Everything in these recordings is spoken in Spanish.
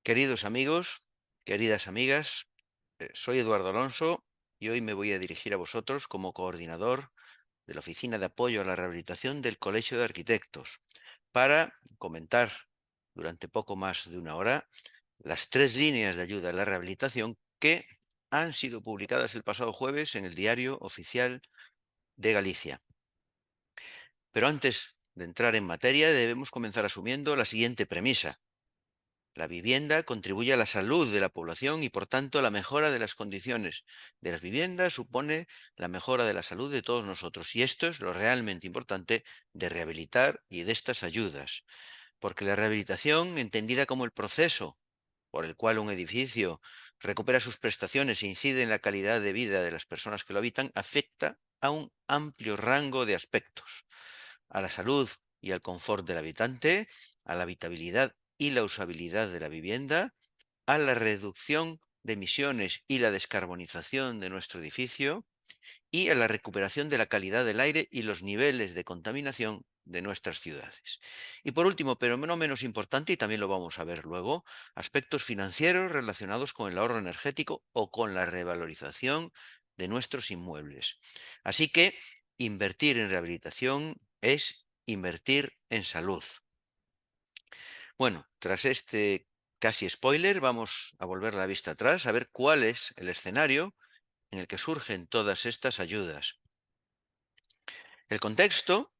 Queridos amigos, queridas amigas, soy Eduardo Alonso y hoy me voy a dirigir a vosotros como coordinador de la Oficina de Apoyo a la Rehabilitación del Colegio de Arquitectos para comentar durante poco más de una hora las tres líneas de ayuda a la rehabilitación que han sido publicadas el pasado jueves en el Diario Oficial de Galicia. Pero antes de entrar en materia debemos comenzar asumiendo la siguiente premisa. La vivienda contribuye a la salud de la población y, por tanto, la mejora de las condiciones de las viviendas supone la mejora de la salud de todos nosotros. Y esto es lo realmente importante de rehabilitar y de estas ayudas. Porque la rehabilitación, entendida como el proceso por el cual un edificio recupera sus prestaciones e incide en la calidad de vida de las personas que lo habitan, afecta a un amplio rango de aspectos: a la salud y al confort del habitante, a la habitabilidad y la usabilidad de la vivienda, a la reducción de emisiones y la descarbonización de nuestro edificio, y a la recuperación de la calidad del aire y los niveles de contaminación de nuestras ciudades. Y por último, pero no menos importante, y también lo vamos a ver luego, aspectos financieros relacionados con el ahorro energético o con la revalorización de nuestros inmuebles. Así que invertir en rehabilitación es invertir en salud. Bueno, tras este casi spoiler, vamos a volver la vista atrás a ver cuál es el escenario en el que surgen todas estas ayudas. El contexto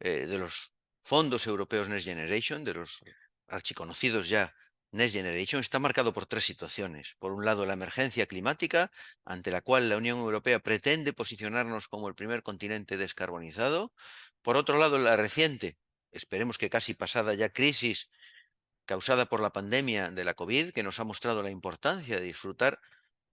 de los fondos europeos Next Generation, de los archiconocidos ya Next Generation, está marcado por tres situaciones. Por un lado, la emergencia climática, ante la cual la Unión Europea pretende posicionarnos como el primer continente descarbonizado. Por otro lado, la reciente, esperemos que casi pasada ya, crisis causada por la pandemia de la COVID, que nos ha mostrado la importancia de disfrutar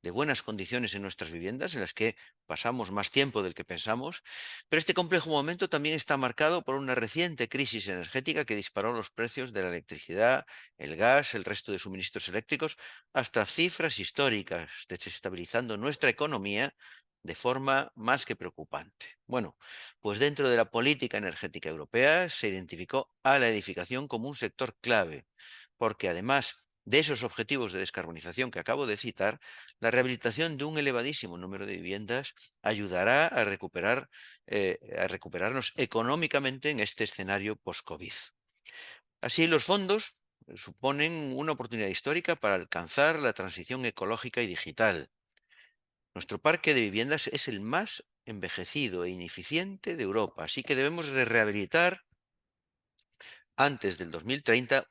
de buenas condiciones en nuestras viviendas, en las que pasamos más tiempo del que pensamos, pero este complejo momento también está marcado por una reciente crisis energética que disparó los precios de la electricidad, el gas, el resto de suministros eléctricos, hasta cifras históricas, desestabilizando nuestra economía de forma más que preocupante. Bueno, pues dentro de la política energética europea se identificó a la edificación como un sector clave, porque además de esos objetivos de descarbonización que acabo de citar, la rehabilitación de un elevadísimo número de viviendas ayudará a recuperarnos económicamente en este escenario post-COVID. Así, los fondos suponen una oportunidad histórica para alcanzar la transición ecológica y digital. Nuestro parque de viviendas es el más envejecido e ineficiente de Europa, así que debemos de rehabilitar antes del 2030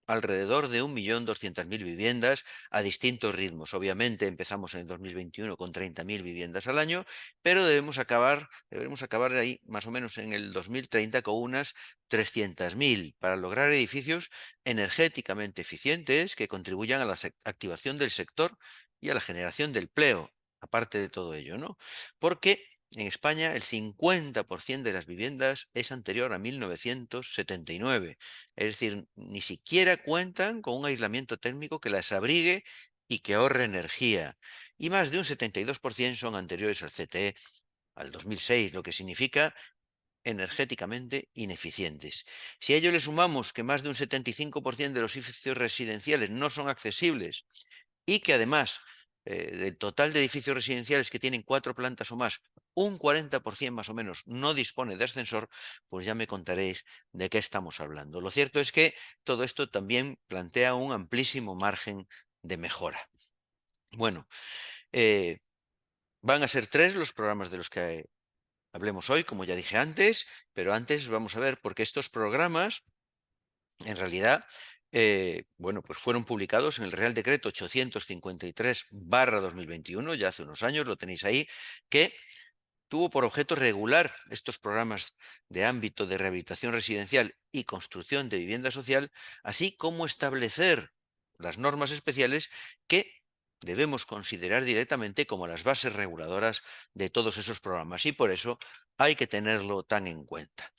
alrededor de 1.200.000 viviendas a distintos ritmos. Obviamente empezamos en el 2021 con 30.000 viviendas al año, pero deberemos acabar ahí más o menos en el 2030 con unas 300.000 para lograr edificios energéticamente eficientes que contribuyan a la activación del sector y a la generación de empleo, aparte de todo ello, ¿no? Porque en España el 50% de las viviendas es anterior a 1979. Es decir, ni siquiera cuentan con un aislamiento térmico que las abrigue y que ahorre energía. Y más de un 72% son anteriores al CTE, al 2006, lo que significa energéticamente ineficientes. Si a ello le sumamos que más de un 75% de los edificios residenciales no son accesibles y que además del total de edificios residenciales que tienen 4 plantas o más, un 40% más o menos no dispone de ascensor, pues ya me contaréis de qué estamos hablando. Lo cierto es que todo esto también plantea un amplísimo margen de mejora. Bueno, eh, van a ser tres los programas de los que hablemos hoy, como ya dije antes, pero antes vamos a ver por qué estos programas en realidad, bueno, pues fueron publicados en el Real Decreto 853/2021, ya hace unos años, lo tenéis ahí, que tuvo por objeto regular estos programas de ámbito de rehabilitación residencial y construcción de vivienda social, así como establecer las normas especiales que debemos considerar directamente como las bases reguladoras de todos esos programas, y por eso hay que tenerlo tan en cuenta.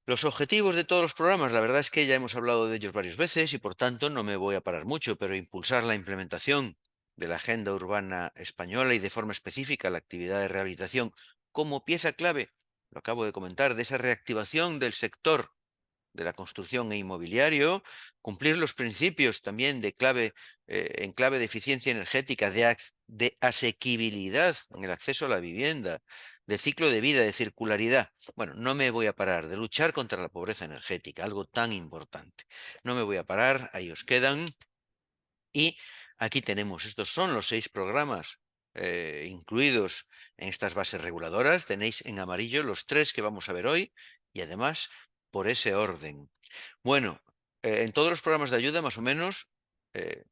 Los objetivos de todos los programas, la verdad es que ya hemos hablado de ellos varias veces y por tanto no me voy a parar mucho, pero impulsar la implementación de la Agenda Urbana Española y de forma específica la actividad de rehabilitación como pieza clave, lo acabo de comentar, de esa reactivación del sector de la construcción e inmobiliario, cumplir los principios también en clave de eficiencia energética, de asequibilidad en el acceso a la vivienda, de ciclo de vida, de circularidad. Bueno, no me voy a parar, de luchar contra la pobreza energética, algo tan importante. No me voy a parar, ahí os quedan. Y aquí tenemos, estos son los 6 programas incluidos en estas bases reguladoras. Tenéis en amarillo los 3 que vamos a ver hoy y además por ese orden. Bueno, en todos los programas de ayuda, más o menos, eh,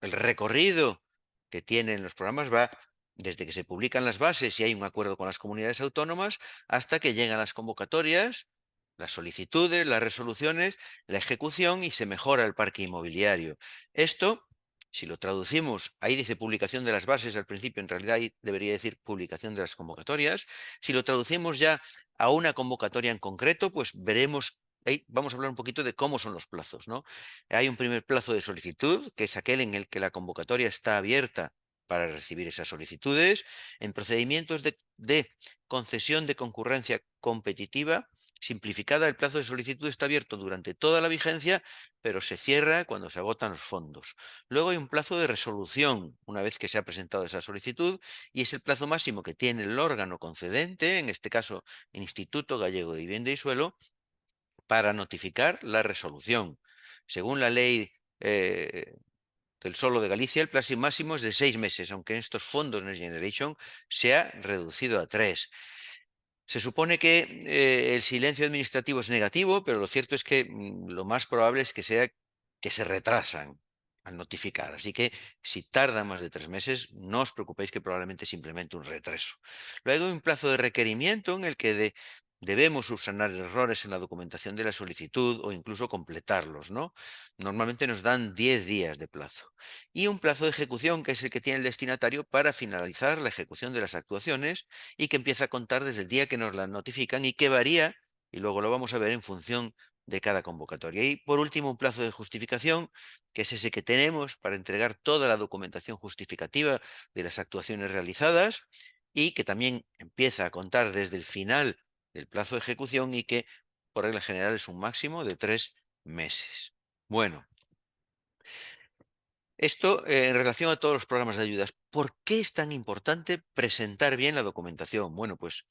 el recorrido que tienen los programas va desde que se publican las bases y hay un acuerdo con las comunidades autónomas hasta que llegan las convocatorias, las solicitudes, las resoluciones, la ejecución y se mejora el parque inmobiliario. Esto, si lo traducimos, ahí dice publicación de las bases al principio, en realidad ahí debería decir publicación de las convocatorias. Si lo traducimos ya a una convocatoria en concreto, pues veremos. Ahí vamos a hablar un poquito de cómo son los plazos, ¿no? Hay un primer plazo de solicitud, que es aquel en el que la convocatoria está abierta para recibir esas solicitudes. En procedimientos de concesión de concurrencia competitiva simplificada, el plazo de solicitud está abierto durante toda la vigencia, pero se cierra cuando se agotan los fondos. Luego hay un plazo de resolución, una vez que se ha presentado esa solicitud, y es el plazo máximo que tiene el órgano concedente, en este caso el Instituto Gallego de Vivienda y Suelo, para notificar la resolución. Según la ley del Solo de Galicia, el plazo máximo es de 6 meses, aunque en estos fondos Next Generation se ha reducido a 3. Se supone que el silencio administrativo es negativo, pero lo cierto es que lo más probable es que sea que se retrasan al notificar. Así que si tarda más de 3 meses, no os preocupéis que probablemente es simplemente un retraso. Luego hay un plazo de requerimiento en el que debemos subsanar errores en la documentación de la solicitud o incluso completarlos, ¿no? Normalmente nos dan 10 días de plazo. Y un plazo de ejecución, que es el que tiene el destinatario para finalizar la ejecución de las actuaciones y que empieza a contar desde el día que nos la notifican y que varía, y luego lo vamos a ver en función de cada convocatoria. Y por último, un plazo de justificación, que es ese que tenemos para entregar toda la documentación justificativa de las actuaciones realizadas y que también empieza a contar desde el final del plazo de ejecución y que por regla general es un máximo de 3 meses. Bueno, esto en relación a todos los programas de ayudas. ¿Por qué es tan importante presentar bien la documentación? Bueno, pues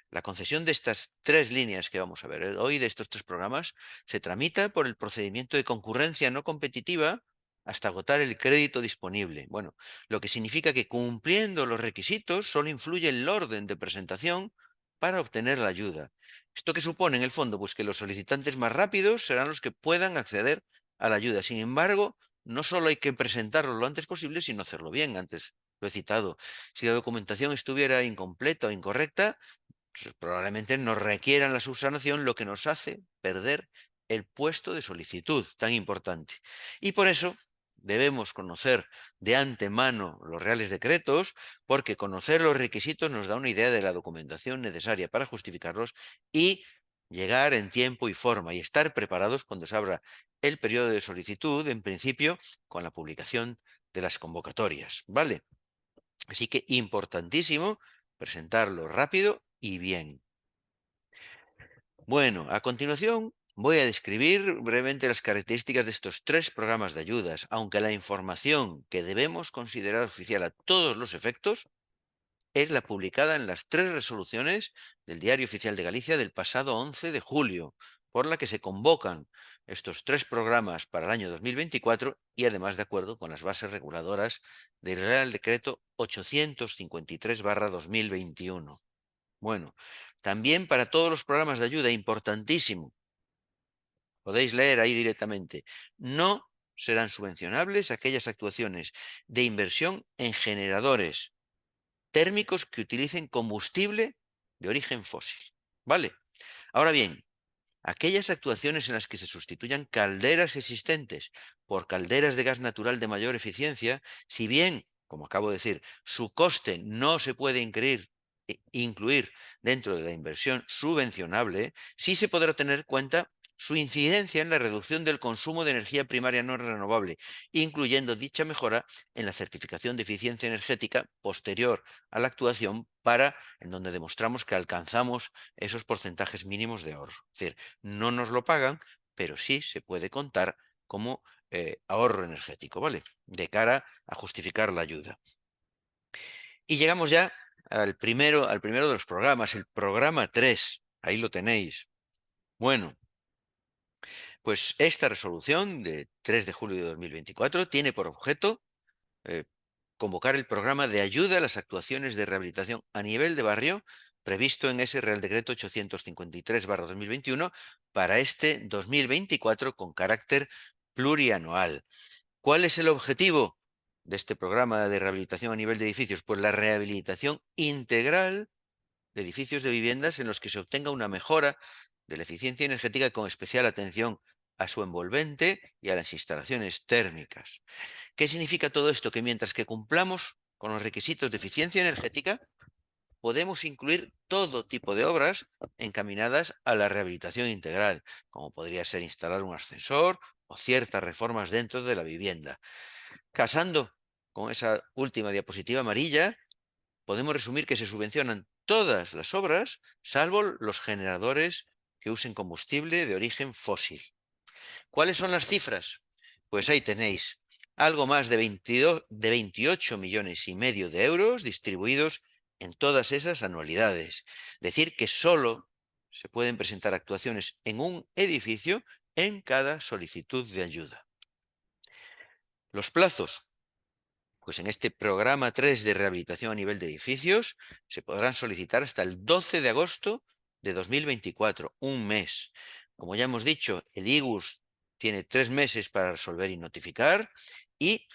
la concesión de estas 3 líneas que vamos a ver hoy, de estos 3 programas, se tramita por el procedimiento de concurrencia no competitiva hasta agotar el crédito disponible. Bueno, lo que significa que cumpliendo los requisitos solo influye el orden de presentación para obtener la ayuda. ¿Esto qué supone en el fondo? Pues que los solicitantes más rápidos serán los que puedan acceder a la ayuda. Sin embargo, no solo hay que presentarlo lo antes posible, sino hacerlo bien. Antes lo he citado. Si la documentación estuviera incompleta o incorrecta, pues probablemente nos requieran la subsanación, lo que nos hace perder el puesto de solicitud tan importante. Y por eso debemos conocer de antemano los reales decretos, porque conocer los requisitos nos da una idea de la documentación necesaria para justificarlos y llegar en tiempo y forma y estar preparados cuando se abra el periodo de solicitud, en principio, con la publicación de las convocatorias. ¿Vale? Así que importantísimo presentarlo rápido y bien. Bueno, a continuación voy a describir brevemente las características de estos 3 programas de ayudas, aunque la información que debemos considerar oficial a todos los efectos es la publicada en las 3 resoluciones del Diario Oficial de Galicia del pasado 11 de julio, por la que se convocan estos 3 programas para el año 2024 y además de acuerdo con las bases reguladoras del Real Decreto 853/2021. Bueno, también para todos los programas de ayuda, importantísimo, podéis leer ahí directamente, no serán subvencionables aquellas actuaciones de inversión en generadores térmicos que utilicen combustible de origen fósil. ¿Vale? Ahora bien, aquellas actuaciones en las que se sustituyan calderas existentes por calderas de gas natural de mayor eficiencia, si bien, como acabo de decir, su coste no se puede incluir dentro de la inversión subvencionable, sí se podrá tener en cuenta su incidencia en la reducción del consumo de energía primaria no renovable, incluyendo dicha mejora en la certificación de eficiencia energética posterior a la actuación en donde demostramos que alcanzamos esos porcentajes mínimos de ahorro. Es decir, no nos lo pagan, pero sí se puede contar como ahorro energético, ¿vale? De cara a justificar la ayuda. Y llegamos ya al primero de los programas, el programa 3. Ahí lo tenéis. Bueno, pues esta resolución de 3 de julio de 2024 tiene por objeto eh, convocar el programa de ayuda a las actuaciones de rehabilitación a nivel de barrio previsto en ese Real Decreto 853/2021 para este 2024 con carácter plurianual. ¿Cuál es el objetivo de este programa de rehabilitación a nivel de edificios? Pues la rehabilitación integral de edificios de viviendas en los que se obtenga una mejora de la eficiencia energética con especial atención a su envolvente y a las instalaciones térmicas. ¿Qué significa todo esto? Que mientras que cumplamos con los requisitos de eficiencia energética, podemos incluir todo tipo de obras encaminadas a la rehabilitación integral, como podría ser instalar un ascensor o ciertas reformas dentro de la vivienda. Casando con esa última diapositiva amarilla, podemos resumir que se subvencionan todas las obras, salvo los generadores que usen combustible de origen fósil. ¿Cuáles son las cifras? Pues ahí tenéis algo más de 28,5 millones de euros distribuidos en todas esas anualidades. Decir que solo se pueden presentar actuaciones en un edificio en cada solicitud de ayuda. Los plazos. Pues en este programa 3 de rehabilitación a nivel de edificios se podrán solicitar hasta el 12 de agosto de 2024, un mes. Como ya hemos dicho, el IGUS tiene 3 meses para resolver y notificar y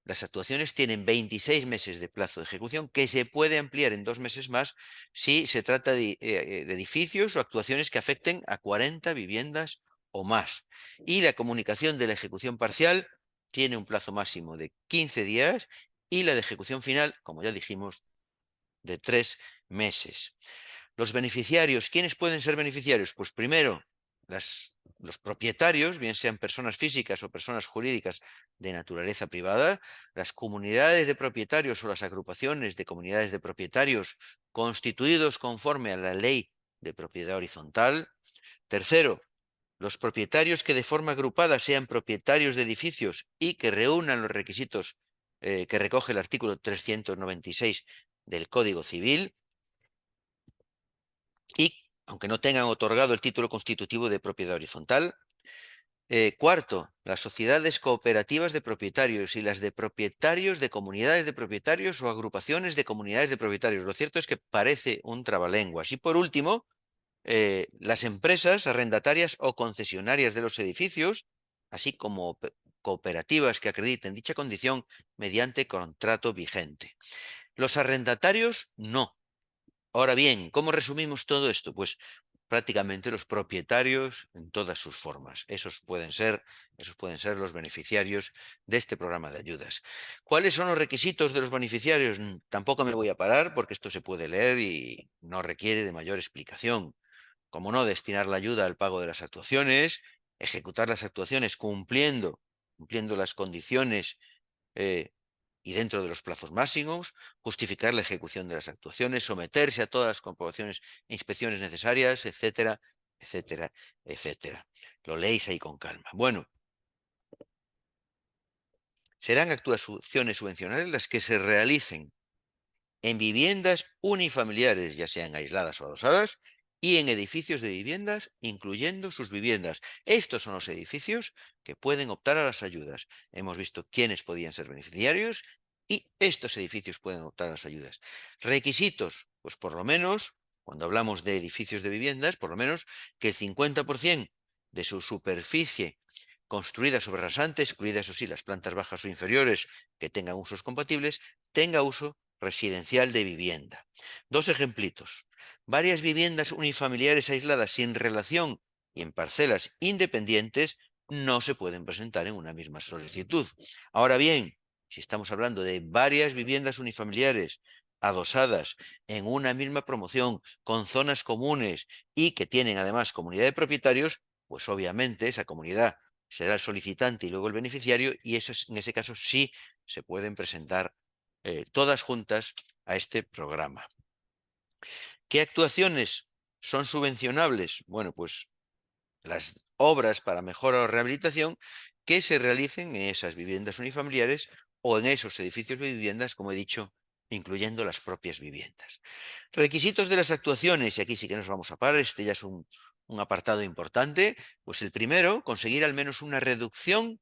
las actuaciones tienen 26 meses de plazo de ejecución que se puede ampliar en 2 meses más si se trata de edificios o actuaciones que afecten a 40 viviendas o más. Y la comunicación de la ejecución parcial tiene un plazo máximo de 15 días y la de ejecución final, como ya dijimos, de 3 meses. Los beneficiarios, ¿quiénes pueden ser beneficiarios? Pues primero, los propietarios, bien sean personas físicas o personas jurídicas de naturaleza privada, las comunidades de propietarios o las agrupaciones de comunidades de propietarios constituidos conforme a la ley de propiedad horizontal. Tercero, los propietarios que de forma agrupada sean propietarios de edificios y que reúnan los requisitos que recoge el artículo 396 del Código Civil y, aunque no tengan otorgado el título constitutivo de propiedad horizontal. Cuarto, las sociedades cooperativas de propietarios y las de propietarios de comunidades de propietarios o agrupaciones de comunidades de propietarios. Lo cierto es que parece un trabalenguas. Y por último, las empresas arrendatarias o concesionarias de los edificios, así como cooperativas que acrediten dicha condición mediante contrato vigente. Los arrendatarios no. Ahora bien, ¿cómo resumimos todo esto? Pues prácticamente los propietarios en todas sus formas. Esos pueden ser los beneficiarios de este programa de ayudas. ¿Cuáles son los requisitos de los beneficiarios? Tampoco me voy a parar porque esto se puede leer y no requiere de mayor explicación. Como no, destinar la ayuda al pago de las actuaciones, ejecutar las actuaciones cumpliendo las condiciones eh, y dentro de los plazos máximos, justificar la ejecución de las actuaciones, someterse a todas las comprobaciones e inspecciones necesarias, etcétera, etcétera, etcétera. Lo leéis ahí con calma. Bueno, serán actuaciones subvencionales las que se realicen en viviendas unifamiliares, ya sean aisladas o adosadas, y en edificios de viviendas, incluyendo sus viviendas. Estos son los edificios que pueden optar a las ayudas. Hemos visto quiénes podían ser beneficiarios y estos edificios pueden optar a las ayudas. Requisitos, pues por lo menos, cuando hablamos de edificios de viviendas, por lo menos que el 50% de su superficie construida sobre rasante, excluidas, eso sí, las plantas bajas o inferiores que tengan usos compatibles, tenga uso residencial de vivienda. Dos ejemplitos. Varias viviendas unifamiliares aisladas sin relación y en parcelas independientes no se pueden presentar en una misma solicitud. Ahora bien, si estamos hablando de varias viviendas unifamiliares adosadas en una misma promoción, con zonas comunes y que tienen además comunidad de propietarios, pues obviamente esa comunidad será el solicitante y luego el beneficiario y en ese caso sí se pueden presentar todas juntas a este programa. ¿Qué actuaciones son subvencionables? Bueno, pues las obras para mejora o rehabilitación que se realicen en esas viviendas unifamiliares o en esos edificios de viviendas, como he dicho, incluyendo las propias viviendas. Requisitos de las actuaciones, y aquí sí que nos vamos a parar, este ya es un apartado importante, pues el primero, conseguir al menos una reducción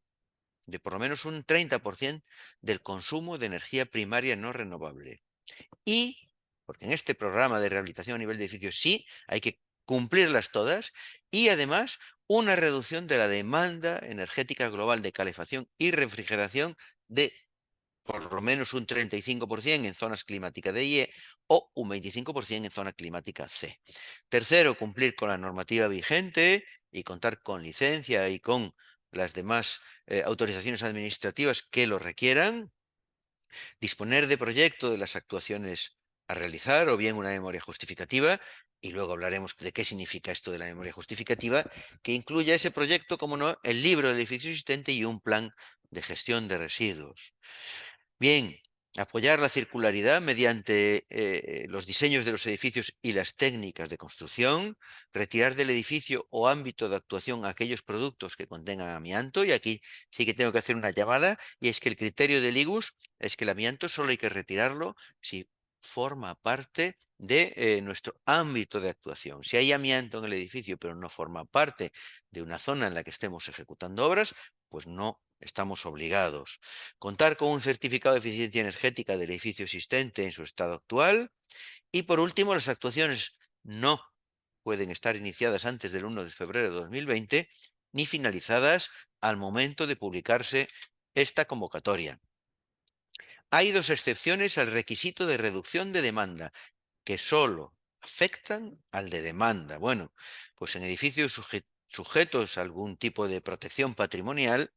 de por lo menos un 30% del consumo de energía primaria no renovable. Y, porque en este programa de rehabilitación a nivel de edificios sí hay que cumplirlas todas, y además una reducción de la demanda energética global de calefacción y refrigeración de por lo menos un 35% en zonas climáticas de IE o un 25% en zona climática C. Tercero, cumplir con la normativa vigente y contar con licencia y con las demás autorizaciones administrativas que lo requieran. Disponer de proyecto de las actuaciones a realizar o bien una memoria justificativa, y luego hablaremos de qué significa esto de la memoria justificativa, que incluya ese proyecto, como no, el libro del edificio existente y un plan de gestión de residuos. Bien, apoyar la circularidad mediante los diseños de los edificios y las técnicas de construcción, retirar del edificio o ámbito de actuación aquellos productos que contengan amianto, y aquí sí que tengo que hacer una llamada, y es que el criterio del IGUS es que el amianto solo hay que retirarlo si forma parte de nuestro ámbito de actuación. Si hay amianto en el edificio pero no forma parte de una zona en la que estemos ejecutando obras, pues no estamos obligados. Contar con un certificado de eficiencia energética del edificio existente en su estado actual. Y por último, las actuaciones no pueden estar iniciadas antes del 1 de febrero de 2020 ni finalizadas al momento de publicarse esta convocatoria. Hay dos excepciones al requisito de reducción de demanda, que solo afectan al de demanda. Bueno, pues en edificios sujetos a algún tipo de protección patrimonial,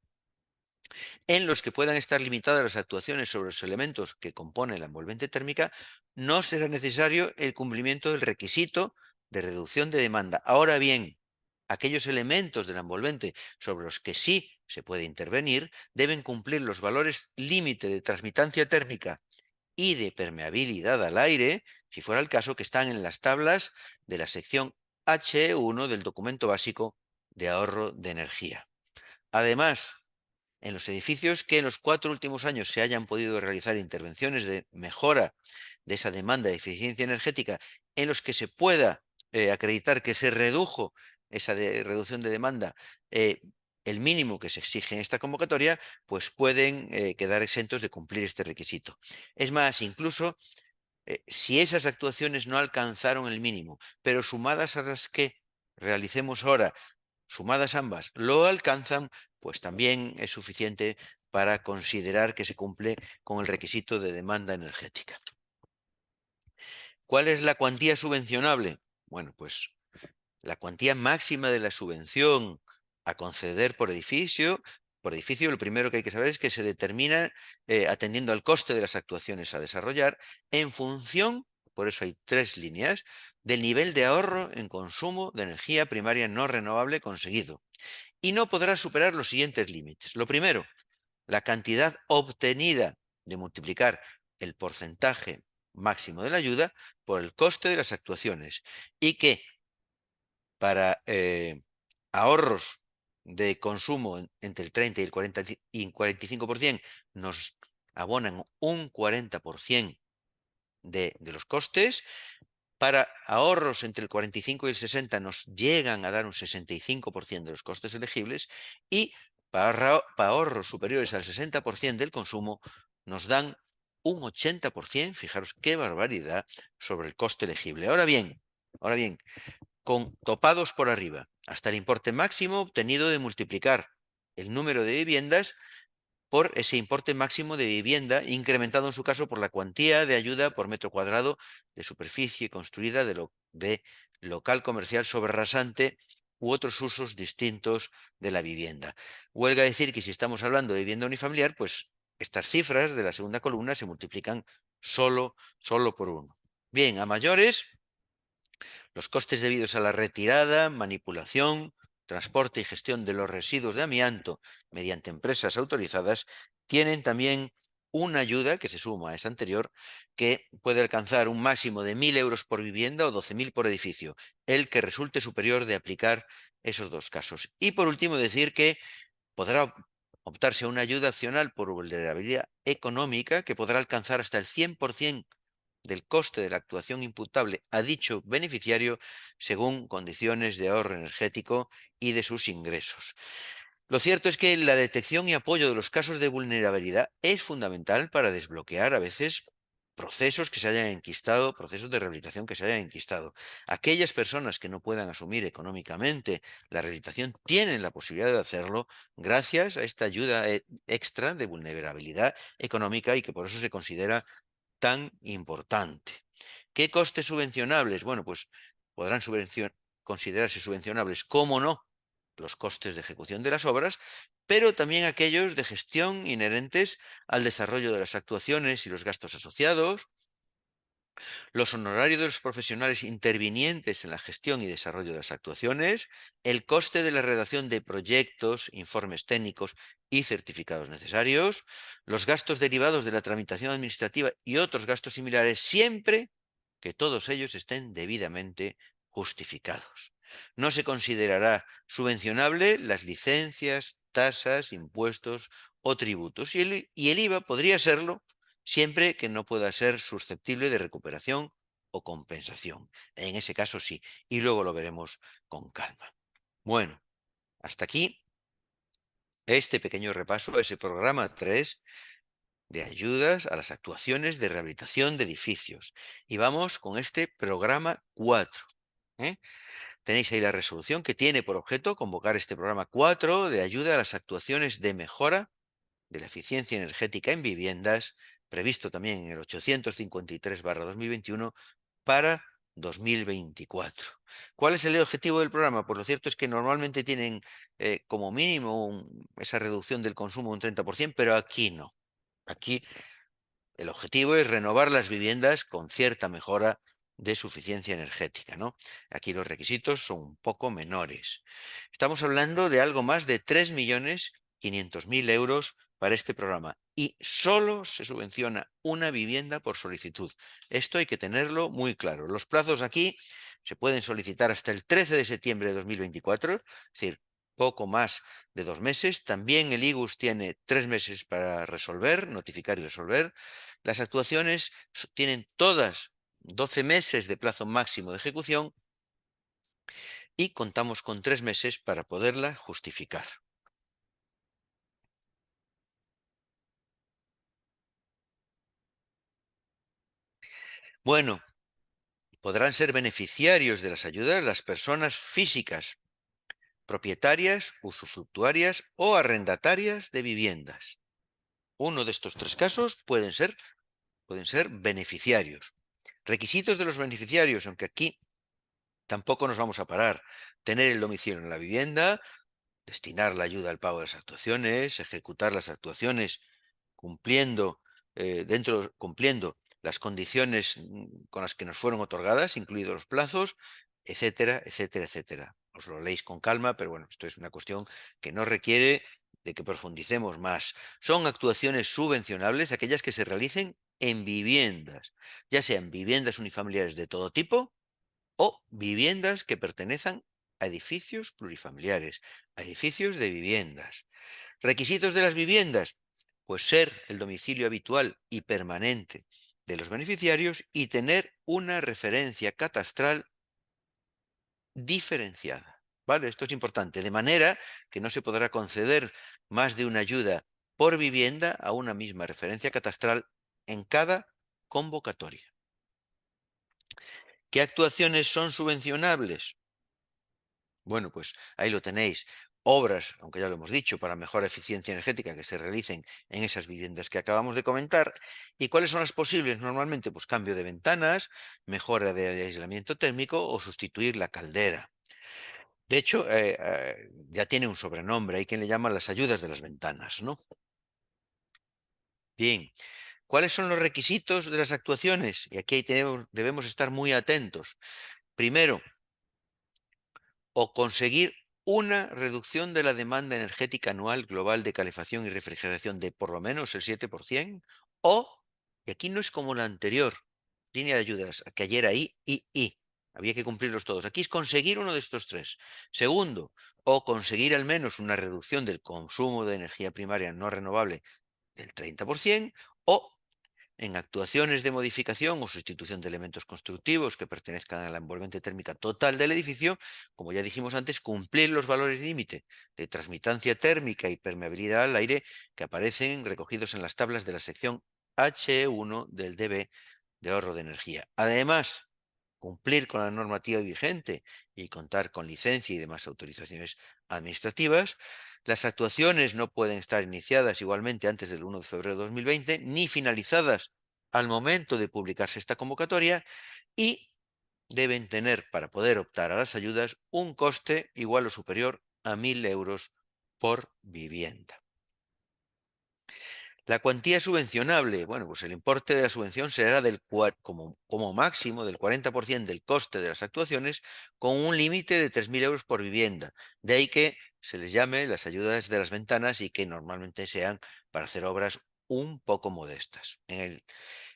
en los que puedan estar limitadas las actuaciones sobre los elementos que componen la envolvente térmica, no será necesario el cumplimiento del requisito de reducción de demanda. Ahora bien, aquellos elementos de la envolvente sobre los que sí se puede intervenir deben cumplir los valores límite de transmitancia térmica y de permeabilidad al aire, si fuera el caso, que están en las tablas de la sección H1 del documento básico de ahorro de energía. Además, en los edificios que en los 4 últimos años se hayan podido realizar intervenciones de mejora de esa demanda de eficiencia energética, en los que se pueda acreditar que se redujo esa reducción de demanda, eh, el mínimo que se exige en esta convocatoria, pues pueden quedar exentos de cumplir este requisito. Es más, incluso si esas actuaciones no alcanzaron el mínimo, pero sumadas a las que realicemos ahora, sumadas ambas, lo alcanzan, pues también es suficiente para considerar que se cumple con el requisito de demanda energética. ¿Cuál es la cuantía subvencionable? Bueno, pues la cuantía máxima de la subvención a conceder por edificio, lo primero que hay que saber es que se determina atendiendo al coste de las actuaciones a desarrollar en función, por eso hay tres líneas, del nivel de ahorro en consumo de energía primaria no renovable conseguido. Y no podrá superar los siguientes límites. Lo primero, la cantidad obtenida de multiplicar el porcentaje máximo de la ayuda por el coste de las actuaciones, y que para ahorros de consumo entre el 30 y el 45% nos abonan un 40% de los costes. Para ahorros entre el 45 y el 60 nos llegan a dar un 65% de los costes elegibles, y para ahorros superiores al 60% del consumo nos dan un 80%, fijaros qué barbaridad, sobre el coste elegible. Ahora bien, con topados por arriba, hasta el importe máximo obtenido de multiplicar el número de viviendas por ese importe máximo de vivienda, incrementado en su caso por la cuantía de ayuda por metro cuadrado de superficie construida de local comercial sobrerasante u otros usos distintos de la vivienda. Huelga decir que si estamos hablando de vivienda unifamiliar, pues estas cifras de la segunda columna se multiplican solo por uno. Bien, a mayores, los costes debidos a la retirada, manipulación, transporte y gestión de los residuos de amianto mediante empresas autorizadas tienen también una ayuda que se suma a esa anterior, que puede alcanzar un máximo de 1.000 euros por vivienda o 12.000 por edificio, el que resulte superior de aplicar esos dos casos. Y por último, decir que podrá optarse a una ayuda opcional por vulnerabilidad económica que podrá alcanzar hasta el 100% del coste de la actuación imputable a dicho beneficiario según condiciones de ahorro energético y de sus ingresos. Lo cierto es que la detección y apoyo de los casos de vulnerabilidad es fundamental para desbloquear a veces procesos que se hayan enquistado, procesos de rehabilitación que se hayan enquistado. Aquellas personas que no puedan asumir económicamente la rehabilitación tienen la posibilidad de hacerlo gracias a esta ayuda extra de vulnerabilidad económica y que por eso se considera tan importante. ¿Qué costes subvencionables? Bueno, pues podrán considerarse subvencionables, cómo no, los costes de ejecución de las obras, pero también aquellos de gestión inherentes al desarrollo de las actuaciones y los gastos asociados, los honorarios de los profesionales intervinientes en la gestión y desarrollo de las actuaciones, el coste de la redacción de proyectos, informes técnicos y certificados necesarios, los gastos derivados de la tramitación administrativa y otros gastos similares, siempre que todos ellos estén debidamente justificados. No se considerará subvencionable las licencias, tasas, impuestos o tributos, y el IVA podría serlo siempre que no pueda ser susceptible de recuperación o compensación. En ese caso sí, y luego lo veremos con calma. Bueno, hasta aquí este pequeño repaso a ese programa 3 de ayudas a las actuaciones de rehabilitación de edificios. Y vamos con este programa 4. ¿eh? Tenéis ahí la resolución que tiene por objeto convocar este programa 4 de ayuda a las actuaciones de mejora de la eficiencia energética en viviendas, previsto también en el 853/2021 para 2024. ¿Cuál es el objetivo del programa? Pues lo cierto es que normalmente tienen como mínimo esa reducción del consumo un 30%, pero aquí no. Aquí el objetivo es renovar las viviendas con cierta mejora de su eficiencia energética, ¿no? Aquí los requisitos son un poco menores. Estamos hablando de algo más de 3.500.000 euros para este programa y solo se subvenciona una vivienda por solicitud. Esto hay que tenerlo muy claro. Los plazos aquí se pueden solicitar hasta el 13 de septiembre de 2024, es decir, poco más de 2 meses. También el IGUS tiene 3 meses para resolver, notificar y resolver. Las actuaciones tienen todas 12 meses de plazo máximo de ejecución y contamos con 3 meses para poderla justificar. Bueno, podrán ser beneficiarios de las ayudas las personas físicas, propietarias, usufructuarias o arrendatarias de viviendas. Uno de estos tres casos pueden ser beneficiarios. Requisitos de los beneficiarios, aunque aquí tampoco nos vamos a parar. Tener el domicilio en la vivienda, destinar la ayuda al pago de las actuaciones, ejecutar las actuaciones cumpliendo, cumpliendo las condiciones con las que nos fueron otorgadas, incluidos los plazos, etcétera, etcétera, etcétera. Os lo leéis con calma, pero bueno, esto es una cuestión que no requiere de que profundicemos más. Son actuaciones subvencionables aquellas que se realicen en viviendas, ya sean viviendas unifamiliares de todo tipo o viviendas que pertenezcan a edificios plurifamiliares, a edificios de viviendas. Requisitos de las viviendas, pues ser el domicilio habitual y permanente de los beneficiarios y tener una referencia catastral diferenciada. ¿Vale? Esto es importante, de manera que no se podrá conceder más de una ayuda por vivienda a una misma referencia catastral en cada convocatoria. ¿Qué actuaciones son subvencionables? Bueno, pues ahí lo tenéis. Obras, aunque ya lo hemos dicho, para mejor eficiencia energética que se realicen en esas viviendas que acabamos de comentar. ¿Y cuáles son las posibles normalmente? Pues cambio de ventanas, mejora del aislamiento térmico o sustituir la caldera. De hecho, ya tiene un sobrenombre, hay quien le llama las ayudas de las ventanas, ¿no? Bien, ¿cuáles son los requisitos de las actuaciones? Y aquí debemos estar muy atentos. Primero, o conseguir una reducción de la demanda energética anual global de calefacción y refrigeración de por lo menos el 7%, o, y aquí no es como la anterior línea de ayudas, que ayer ahí, y, Había que cumplirlos todos. Aquí es conseguir uno de estos tres. Segundo, o conseguir al menos una reducción del consumo de energía primaria no renovable del 30%, o en actuaciones de modificación o sustitución de elementos constructivos que pertenezcan a la envolvente térmica total del edificio, como ya dijimos antes, cumplir los valores límite de transmitancia térmica y permeabilidad al aire que aparecen recogidos en las tablas de la sección H1 del DB de ahorro de energía. Además, cumplir con la normativa vigente y contar con licencia y demás autorizaciones administrativas. Las actuaciones no pueden estar iniciadas igualmente antes del 1 de febrero de 2020 ni finalizadas al momento de publicarse esta convocatoria, y deben tener, para poder optar a las ayudas, un coste igual o superior a 1.000 euros por vivienda. La cuantía subvencionable, bueno, pues el importe de la subvención será como máximo del 40% del coste de las actuaciones, con un límite de 3.000 euros por vivienda. De ahí que se les llame las ayudas de las ventanas y que normalmente sean para hacer obras un poco modestas. En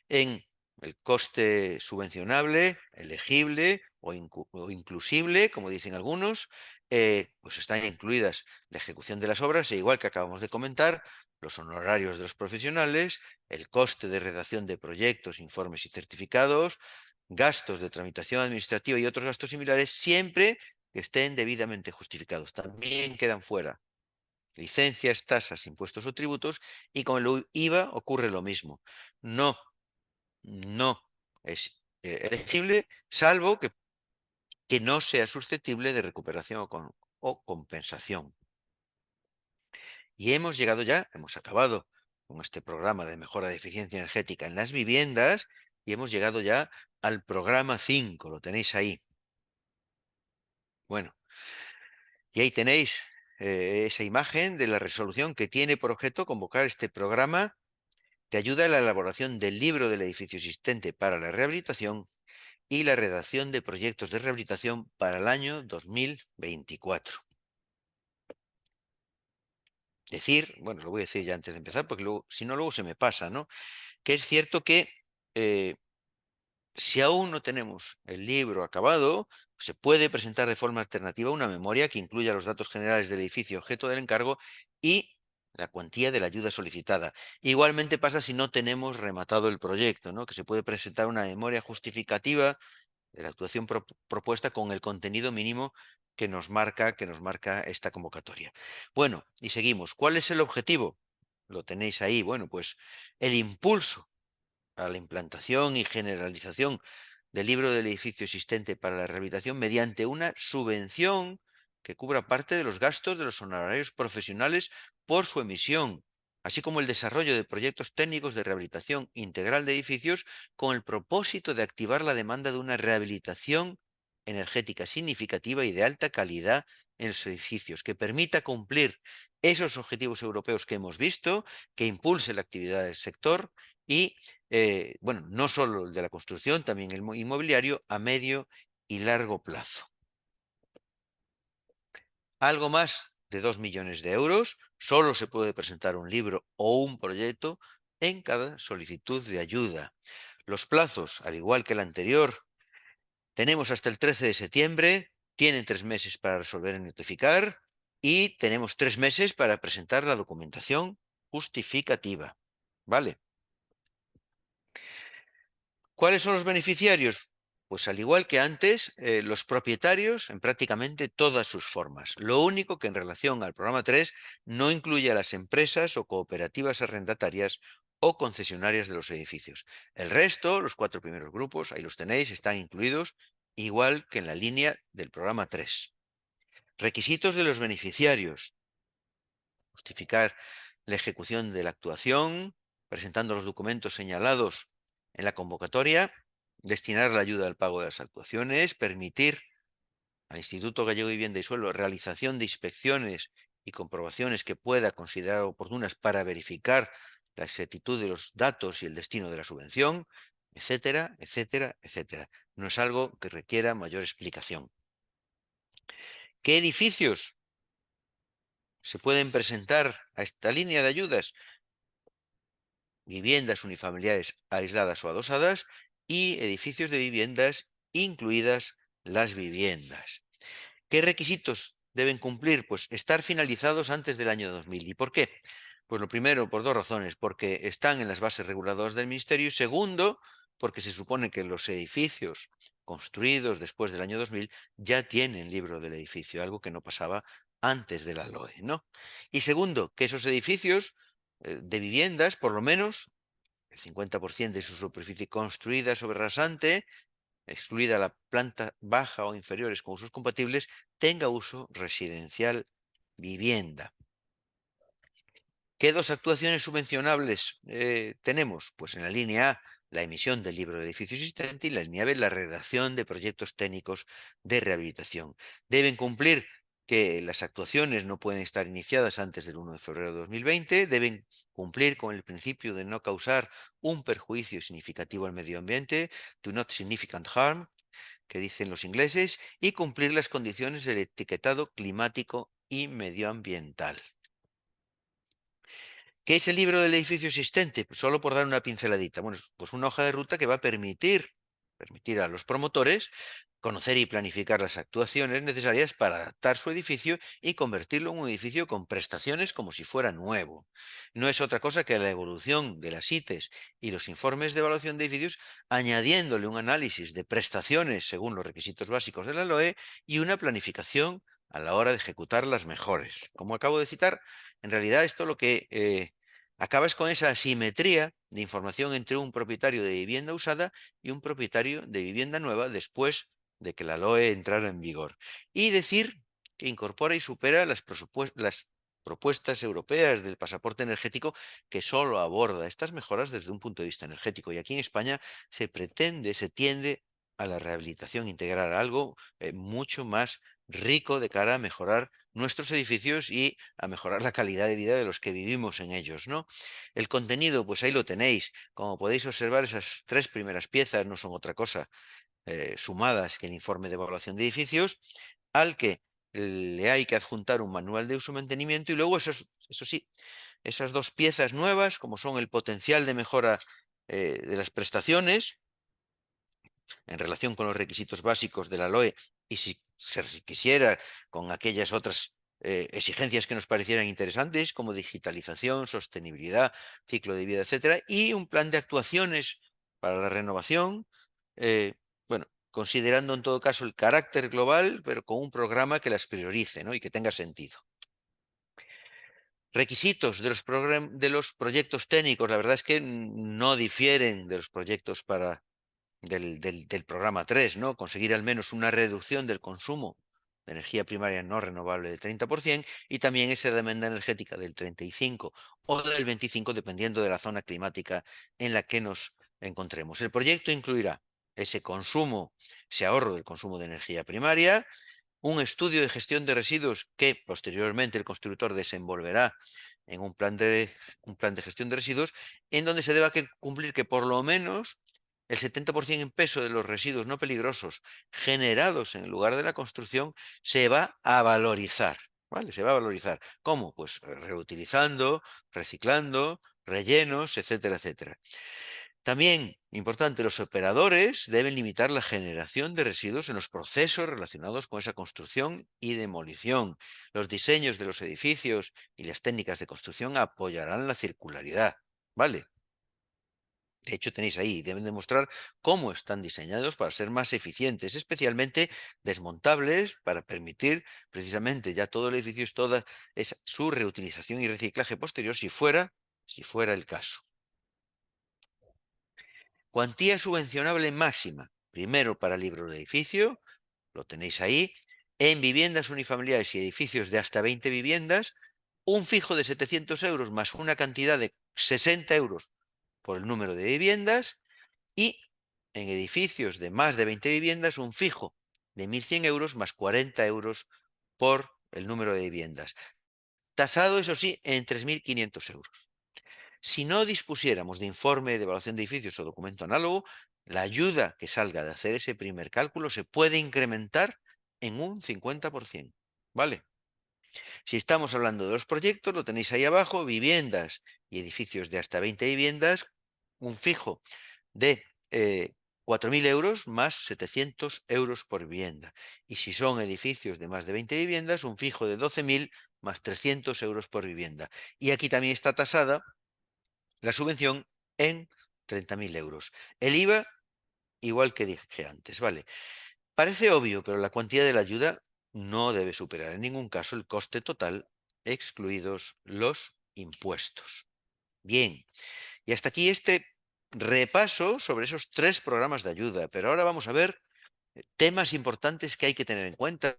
el coste subvencionable, elegible o inclusible, como dicen algunos, pues están incluidas la ejecución de las obras, e igual que acabamos de comentar, los honorarios de los profesionales, el coste de redacción de proyectos, informes y certificados, gastos de tramitación administrativa y otros gastos similares, siempre que estén debidamente justificados. También quedan fuera licencias, tasas, impuestos o tributos, y con el IVA ocurre lo mismo. No es elegible, salvo que no sea susceptible de recuperación o compensación. Y hemos acabado con este programa de mejora de eficiencia energética en las viviendas, y hemos llegado ya al programa 5, lo tenéis ahí. Bueno, y ahí tenéis esa imagen de la resolución que tiene por objeto convocar este programa de ayuda a la elaboración del libro del edificio existente para la rehabilitación y la redacción de proyectos de rehabilitación para el año 2024. Bueno, lo voy a decir ya antes de empezar, porque luego, si no, luego se me pasa, ¿no? Que es cierto que eh, si aún no tenemos el libro acabado, se puede presentar de forma alternativa una memoria que incluya los datos generales del edificio objeto del encargo y la cuantía de la ayuda solicitada. Igualmente pasa si no tenemos rematado el proyecto, ¿no? Que se puede presentar una memoria justificativa de la actuación propuesta con el contenido mínimo que nos marca esta convocatoria. Bueno, y seguimos. ¿Cuál es el objetivo? Lo tenéis ahí. Bueno, pues el impulso a la implantación y generalización del libro del edificio existente para la rehabilitación mediante una subvención que cubra parte de los gastos de los honorarios profesionales por su emisión, así como el desarrollo de proyectos técnicos de rehabilitación integral de edificios, con el propósito de activar la demanda de una rehabilitación energética significativa y de alta calidad en los edificios, que permita cumplir esos objetivos europeos que hemos visto, que impulse la actividad del sector y, bueno, no solo el de la construcción, también el inmobiliario a medio y largo plazo. Algo más de 2 millones de euros, solo se puede presentar un libro o un proyecto en cada solicitud de ayuda. Los plazos, al igual que el anterior, tenemos hasta el 13 de septiembre, tienen 3 meses para resolver y notificar, y tenemos 3 meses para presentar la documentación justificativa. ¿Vale? ¿Cuáles son los beneficiarios? Pues al igual que antes, los propietarios en prácticamente todas sus formas. Lo único que en relación al programa 3 no incluye a las empresas o cooperativas arrendatarias o concesionarias de los edificios. El resto, los 4 primeros grupos, ahí los tenéis, están incluidos, igual que en la línea del programa 3. Requisitos de los beneficiarios: justificar la ejecución de la actuación, presentando los documentos señalados en la convocatoria, destinar la ayuda al pago de las actuaciones, permitir al Instituto Gallego de Vivienda y Suelo realización de inspecciones y comprobaciones que pueda considerar oportunas para verificar la exactitud de los datos y el destino de la subvención, etcétera, etcétera, etcétera. No es algo que requiera mayor explicación. ¿Qué edificios se pueden presentar a esta línea de ayudas? Viviendas unifamiliares aisladas o adosadas y edificios de viviendas incluidas las viviendas. ¿Qué requisitos deben cumplir? Pues estar finalizados antes del año 2000. ¿Y por qué? Pues lo primero, por dos razones, porque están en las bases reguladoras del Ministerio y segundo, porque se supone que los edificios construidos después del año 2000 ya tienen libro del edificio, algo que no pasaba antes de la LOE, ¿no? Y segundo, que esos edificios de viviendas, por lo menos el 50% de su superficie construida sobre rasante, excluida la planta baja o inferiores con usos compatibles, tenga uso residencial vivienda. ¿Qué dos actuaciones subvencionables tenemos? Pues en la línea A, la emisión del libro de edificio existente y la línea B, la redacción de proyectos técnicos de rehabilitación. Deben cumplir que las actuaciones no pueden estar iniciadas antes del 1 de febrero de 2020, deben cumplir con el principio de no causar un perjuicio significativo al medio ambiente, do not significant harm, que dicen los ingleses, y cumplir las condiciones del etiquetado climático y medioambiental. ¿Qué es el libro del edificio existente? Pues solo por dar una pinceladita. Bueno, pues una hoja de ruta que va a permitir a los promotores conocer y planificar las actuaciones necesarias para adaptar su edificio y convertirlo en un edificio con prestaciones como si fuera nuevo. No es otra cosa que la evolución de las ITES y los informes de evaluación de edificios, añadiéndole un análisis de prestaciones según los requisitos básicos de la LOE y una planificación a la hora de ejecutar las mejores. Como acabo de citar, en realidad esto lo que acabas con esa asimetría de información entre un propietario de vivienda usada y un propietario de vivienda nueva después de que la LOE entrara en vigor. Y decir que incorpora y supera las propuestas europeas del pasaporte energético, que solo aborda estas mejoras desde un punto de vista energético. Y aquí en España se tiende a la rehabilitación integral, algo mucho más rico de cara a mejorar nuestros edificios y a mejorar la calidad de vida de los que vivimos en ellos, ¿no? El contenido, pues ahí lo tenéis. Como podéis observar, esas tres primeras piezas no son otra cosa sumadas que el informe de evaluación de edificios, al que le hay que adjuntar un manual de uso y mantenimiento y luego, eso sí, esas dos piezas nuevas, como son el potencial de mejora de las prestaciones, en relación con los requisitos básicos de la LOE y si se quisiera con aquellas otras exigencias que nos parecieran interesantes como digitalización, sostenibilidad, ciclo de vida, etcétera, y un plan de actuaciones para la renovación, eh, bueno, considerando en todo caso el carácter global, pero con un programa que las priorice, ¿no? Y que tenga sentido. Requisitos de los proyectos técnicos, la verdad es que no difieren de los proyectos del programa 3, ¿no? Conseguir al menos una reducción del consumo de energía primaria no renovable del 30% y también esa demanda energética del 35% o del 25%, dependiendo de la zona climática en la que nos encontremos. El proyecto incluirá ese consumo, ese ahorro del consumo de energía primaria, un estudio de gestión de residuos que posteriormente el constructor desenvolverá en un plan de gestión de residuos, en donde se deba cumplir que por lo menos el 70% en peso de los residuos no peligrosos generados en el lugar de la construcción se va a valorizar. ¿Vale? Se va a valorizar. ¿Cómo? Pues reutilizando, reciclando, rellenos, etcétera, etcétera. También, importante, los operadores deben limitar la generación de residuos en los procesos relacionados con esa construcción y demolición. Los diseños de los edificios y las técnicas de construcción apoyarán la circularidad. ¿Vale? De hecho, tenéis ahí, deben demostrar cómo están diseñados para ser más eficientes, especialmente desmontables para permitir precisamente ya todo el edificio, toda su reutilización y reciclaje posterior si fuera el caso. Cuantía subvencionable máxima. Primero para libro de edificio, lo tenéis ahí. En viviendas unifamiliares y edificios de hasta 20 viviendas, un fijo de 700 euros más una cantidad de 60 euros por el número de viviendas. Y en edificios de más de 20 viviendas, un fijo de 1.100 euros más 40 euros por el número de viviendas. Tasado, eso sí, en 3.500 euros. Si no dispusiéramos de informe de evaluación de edificios o documento análogo, la ayuda que salga de hacer ese primer cálculo se puede incrementar en un 50%. ¿Vale? Si estamos hablando de los proyectos, lo tenéis ahí abajo, viviendas y edificios de hasta 20 viviendas, un fijo de 4.000 euros más 700 euros por vivienda. Y si son edificios de más de 20 viviendas, un fijo de 12.000 más 300 euros por vivienda. Y aquí también está tasada la subvención en 30.000 euros. El IVA, igual que dije antes, ¿vale? Parece obvio, pero la cuantía de la ayuda no debe superar en ningún caso el coste total, excluidos los impuestos. Bien, y hasta aquí este repaso sobre esos 3 programas de ayuda, pero ahora vamos a ver temas importantes que hay que tener en cuenta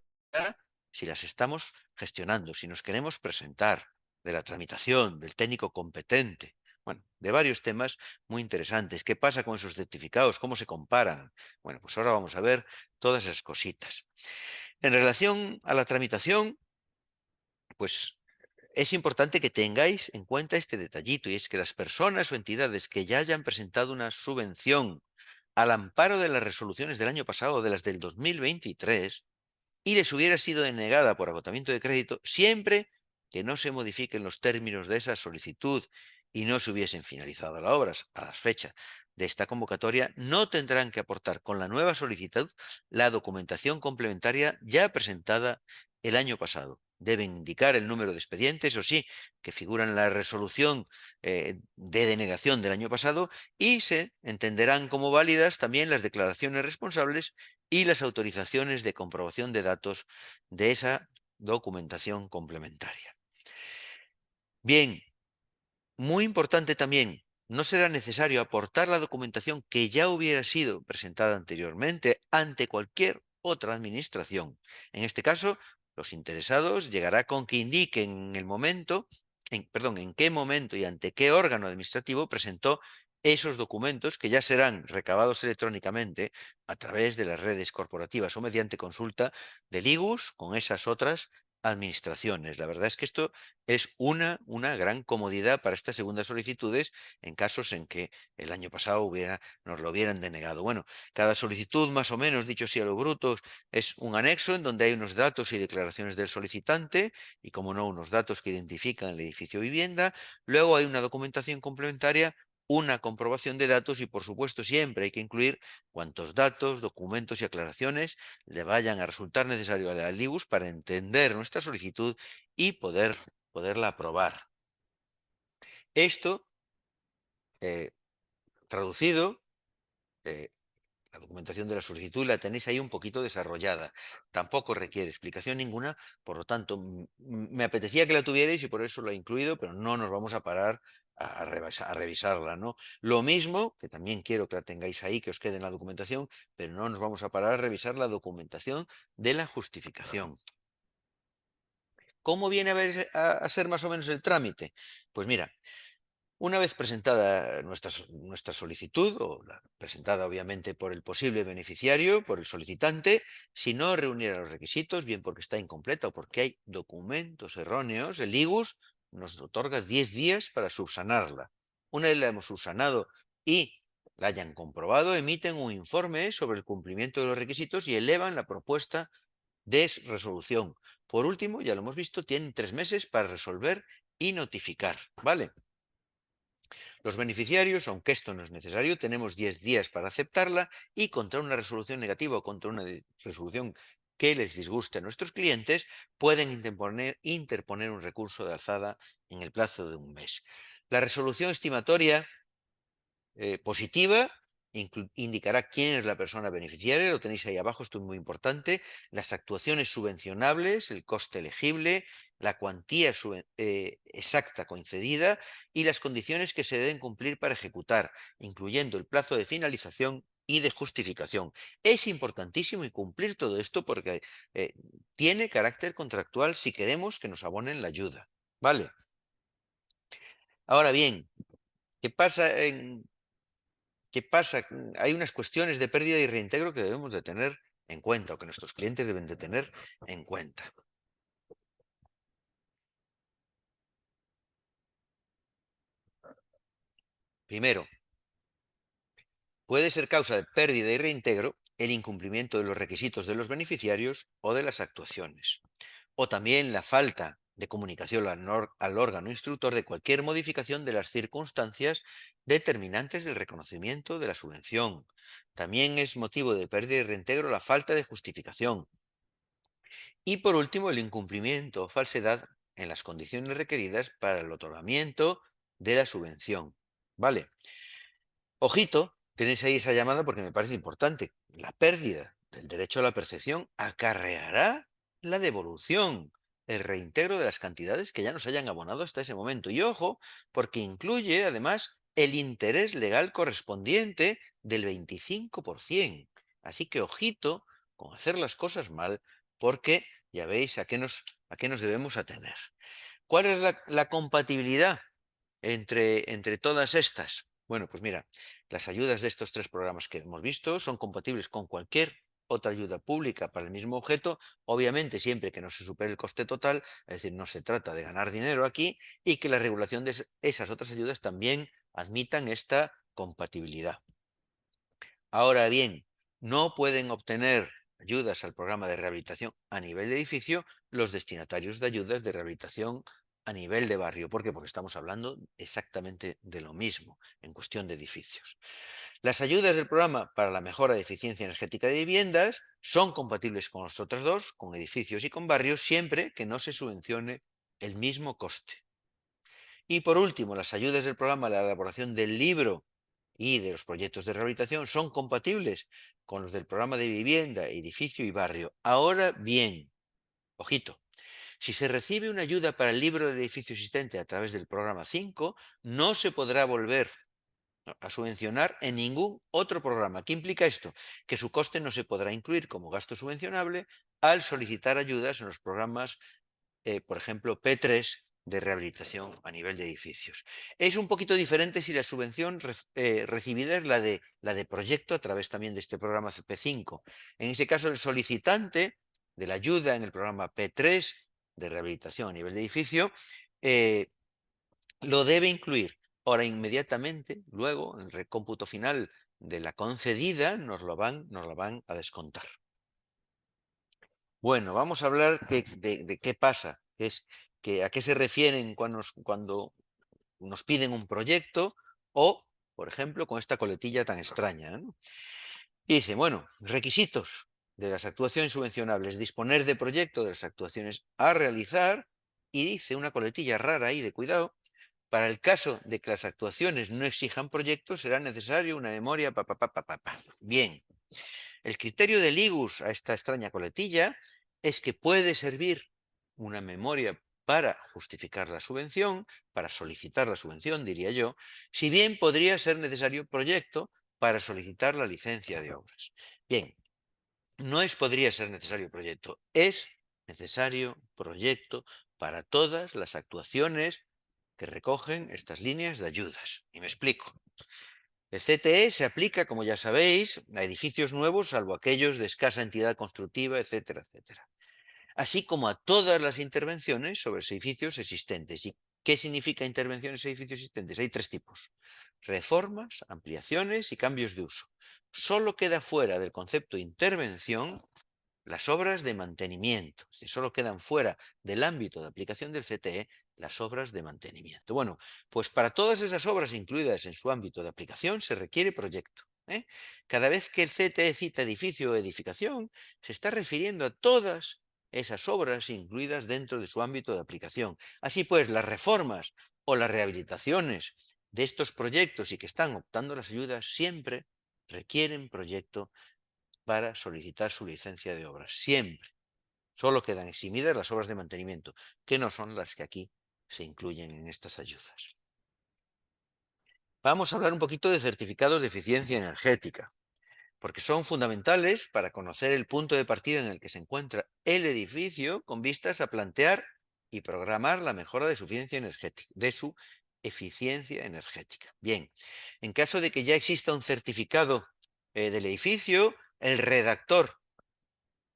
si las estamos gestionando, si nos queremos presentar, de la tramitación, del técnico competente. Bueno, de varios temas muy interesantes. ¿Qué pasa con esos certificados? ¿Cómo se comparan? Bueno, pues ahora vamos a ver todas esas cositas. En relación a la tramitación, pues es importante que tengáis en cuenta este detallito, y es que las personas o entidades que ya hayan presentado una subvención al amparo de las resoluciones del año pasado o de las del 2023 y les hubiera sido denegada por agotamiento de crédito, siempre que no se modifiquen los términos de esa solicitud y no se hubiesen finalizado las obras a la fecha de esta convocatoria, no tendrán que aportar con la nueva solicitud la documentación complementaria ya presentada el año pasado. Deben indicar el número de expedientes, o sí, que figuran en la resolución de denegación del año pasado, y se entenderán como válidas también las declaraciones responsables y las autorizaciones de comprobación de datos de esa documentación complementaria. Bien, muy importante también, no será necesario aportar la documentación que ya hubiera sido presentada anteriormente ante cualquier otra administración. En este caso, los interesados llegará con que indiquen en qué momento y ante qué órgano administrativo presentó esos documentos, que ya serán recabados electrónicamente a través de las redes corporativas o mediante consulta del IGUS con esas otras administraciones. La verdad es que esto es una gran comodidad para estas segundas solicitudes en casos en que el año pasado nos lo hubieran denegado. Bueno, cada solicitud, más o menos, dicho así a lo brutos, es un anexo en donde hay unos datos y declaraciones del solicitante y, como no, unos datos que identifican el edificio o vivienda. Luego hay una documentación complementaria, una comprobación de datos y, por supuesto, siempre hay que incluir cuantos datos, documentos y aclaraciones le vayan a resultar necesario al IBUS para entender nuestra solicitud y poderla aprobar. Esto, eh, traducido, la documentación de la solicitud la tenéis ahí un poquito desarrollada. Tampoco requiere explicación ninguna, por lo tanto, me apetecía que la tuvierais y por eso la he incluido, pero no nos vamos a parar a revisarla, ¿no? Lo mismo, que también quiero que la tengáis ahí, que os quede en la documentación, pero no nos vamos a parar a revisar la documentación de la justificación. ¿Cómo viene a ser más o menos el trámite? Pues mira, una vez presentada nuestra solicitud, o presentada obviamente por el posible beneficiario, por el solicitante, si no reuniera los requisitos, bien porque está incompleta o porque hay documentos erróneos, el IGUS nos otorga 10 días para subsanarla. Una vez la hemos subsanado y la hayan comprobado, emiten un informe sobre el cumplimiento de los requisitos y elevan la propuesta de resolución. Por último, ya lo hemos visto, tienen 3 meses para resolver y notificar, ¿vale? Los beneficiarios, aunque esto no es necesario, tenemos 10 días para aceptarla, y contra una resolución negativa o contra una resolución que les disguste a nuestros clientes, pueden interponer un recurso de alzada en el plazo de un mes. La resolución estimatoria positiva indicará quién es la persona beneficiaria, lo tenéis ahí abajo, esto es muy importante, las actuaciones subvencionables, el coste elegible, la cuantía exacta concedida y las condiciones que se deben cumplir para ejecutar, incluyendo el plazo de finalización y de justificación. Es importantísimo cumplir todo esto porque tiene carácter contractual si queremos que nos abonen la ayuda. ¿Vale? Ahora bien, ¿qué pasa ¿qué pasa? Hay unas cuestiones de pérdida y reintegro que debemos de tener en cuenta, o que nuestros clientes deben de tener en cuenta. Primero, puede ser causa de pérdida y reintegro el incumplimiento de los requisitos de los beneficiarios o de las actuaciones, o también la falta de comunicación al órgano instructor de cualquier modificación de las circunstancias determinantes del reconocimiento de la subvención. También es motivo de pérdida y reintegro la falta de justificación. Y por último, el incumplimiento o falsedad en las condiciones requeridas para el otorgamiento de la subvención. ¿Vale? Ojito, tenéis ahí esa llamada porque me parece importante. La pérdida del derecho a la percepción acarreará la devolución, el reintegro de las cantidades que ya nos hayan abonado hasta ese momento. Y ojo, porque incluye además el interés legal correspondiente del 25%. Así que ojito con hacer las cosas mal, porque ya veis a qué nos debemos atener. ¿Cuál es la compatibilidad entre todas estas? Bueno, pues mira, las ayudas de estos tres programas que hemos visto son compatibles con cualquier otra ayuda pública para el mismo objeto, obviamente siempre que no se supere el coste total, es decir, no se trata de ganar dinero aquí, y que la regulación de esas otras ayudas también admitan esta compatibilidad. Ahora bien, no pueden obtener ayudas al programa de rehabilitación a nivel de edificio los destinatarios de ayudas de rehabilitación a nivel de barrio. ¿Por qué? Porque estamos hablando exactamente de lo mismo en cuestión de edificios. Las ayudas del programa para la mejora de eficiencia energética de viviendas son compatibles con los otros dos, con edificios y con barrios, siempre que no se subvencione el mismo coste. Y por último, las ayudas del programa de la elaboración del libro y de los proyectos de rehabilitación son compatibles con los del programa de vivienda, edificio y barrio. Ahora bien, ojito, si se recibe una ayuda para el libro del edificio existente a través del programa 5, no se podrá volver a subvencionar en ningún otro programa. ¿Qué implica esto? Que su coste no se podrá incluir como gasto subvencionable al solicitar ayudas en los programas, por ejemplo, P3 de rehabilitación a nivel de edificios. Es un poquito diferente si la subvención recibida es la de proyecto a través también de este programa P5. En ese caso, el solicitante de la ayuda en el programa P3 de rehabilitación a nivel de edificio eh, lo debe incluir. Ahora, inmediatamente, luego, en el recómputo final de la concedida, nos la van a descontar. Bueno, vamos a hablar de qué pasa, a qué se refieren cuando nos piden un proyecto o, por ejemplo, con esta coletilla tan extraña, ¿no? Y dice, bueno, requisitos de las actuaciones subvencionables, disponer de proyecto de las actuaciones a realizar, y dice una coletilla rara ahí de cuidado: para el caso de que las actuaciones no exijan proyectos, será necesario una memoria. Bien, el criterio del IGUS a esta extraña coletilla es que puede servir una memoria para justificar la subvención, para solicitar la subvención, diría yo, si bien podría ser necesario proyecto para solicitar la licencia de obras. Bien, podría ser necesario proyecto, es necesario proyecto para todas las actuaciones que recogen estas líneas de ayudas. Y me explico. El CTE se aplica, como ya sabéis, a edificios nuevos, salvo aquellos de escasa entidad constructiva, etcétera, etcétera, así como a todas las intervenciones sobre edificios existentes. ¿Y qué significa intervenciones en edificios existentes? Hay tres tipos: reformas, ampliaciones y cambios de uso. Solo queda fuera del concepto de intervención las obras de mantenimiento. Si solo quedan fuera del ámbito de aplicación del CTE las obras de mantenimiento. Bueno, pues para todas esas obras incluidas en su ámbito de aplicación se requiere proyecto, ¿eh? Cada vez que el CTE cita edificio o edificación, se está refiriendo a todas esas obras incluidas dentro de su ámbito de aplicación. Así pues, las reformas o las rehabilitaciones de estos proyectos y que están optando las ayudas siempre requieren proyecto para solicitar su licencia de obras. Siempre. Solo quedan eximidas las obras de mantenimiento, que no son las que aquí se incluyen en estas ayudas. Vamos a hablar un poquito de certificados de eficiencia energética, porque son fundamentales para conocer el punto de partida en el que se encuentra el edificio con vistas a plantear y programar la mejora de su eficiencia energética. Bien, en caso de que ya exista un certificado del edificio, el redactor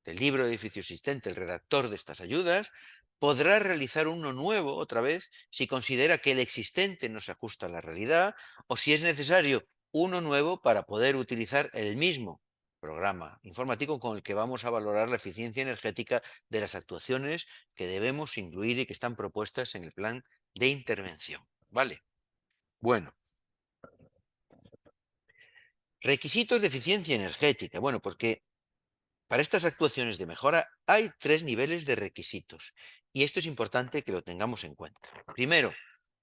del libro de edificio existente, el redactor de estas ayudas, podrá realizar uno nuevo otra vez si considera que el existente no se ajusta a la realidad o si es necesario uno nuevo para poder utilizar el mismo programa informático con el que vamos a valorar la eficiencia energética de las actuaciones que debemos incluir y que están propuestas en el plan de intervención. ¿Vale? Bueno, requisitos de eficiencia energética. Bueno, porque para estas actuaciones de mejora hay 3 niveles de requisitos y esto es importante que lo tengamos en cuenta. Primero,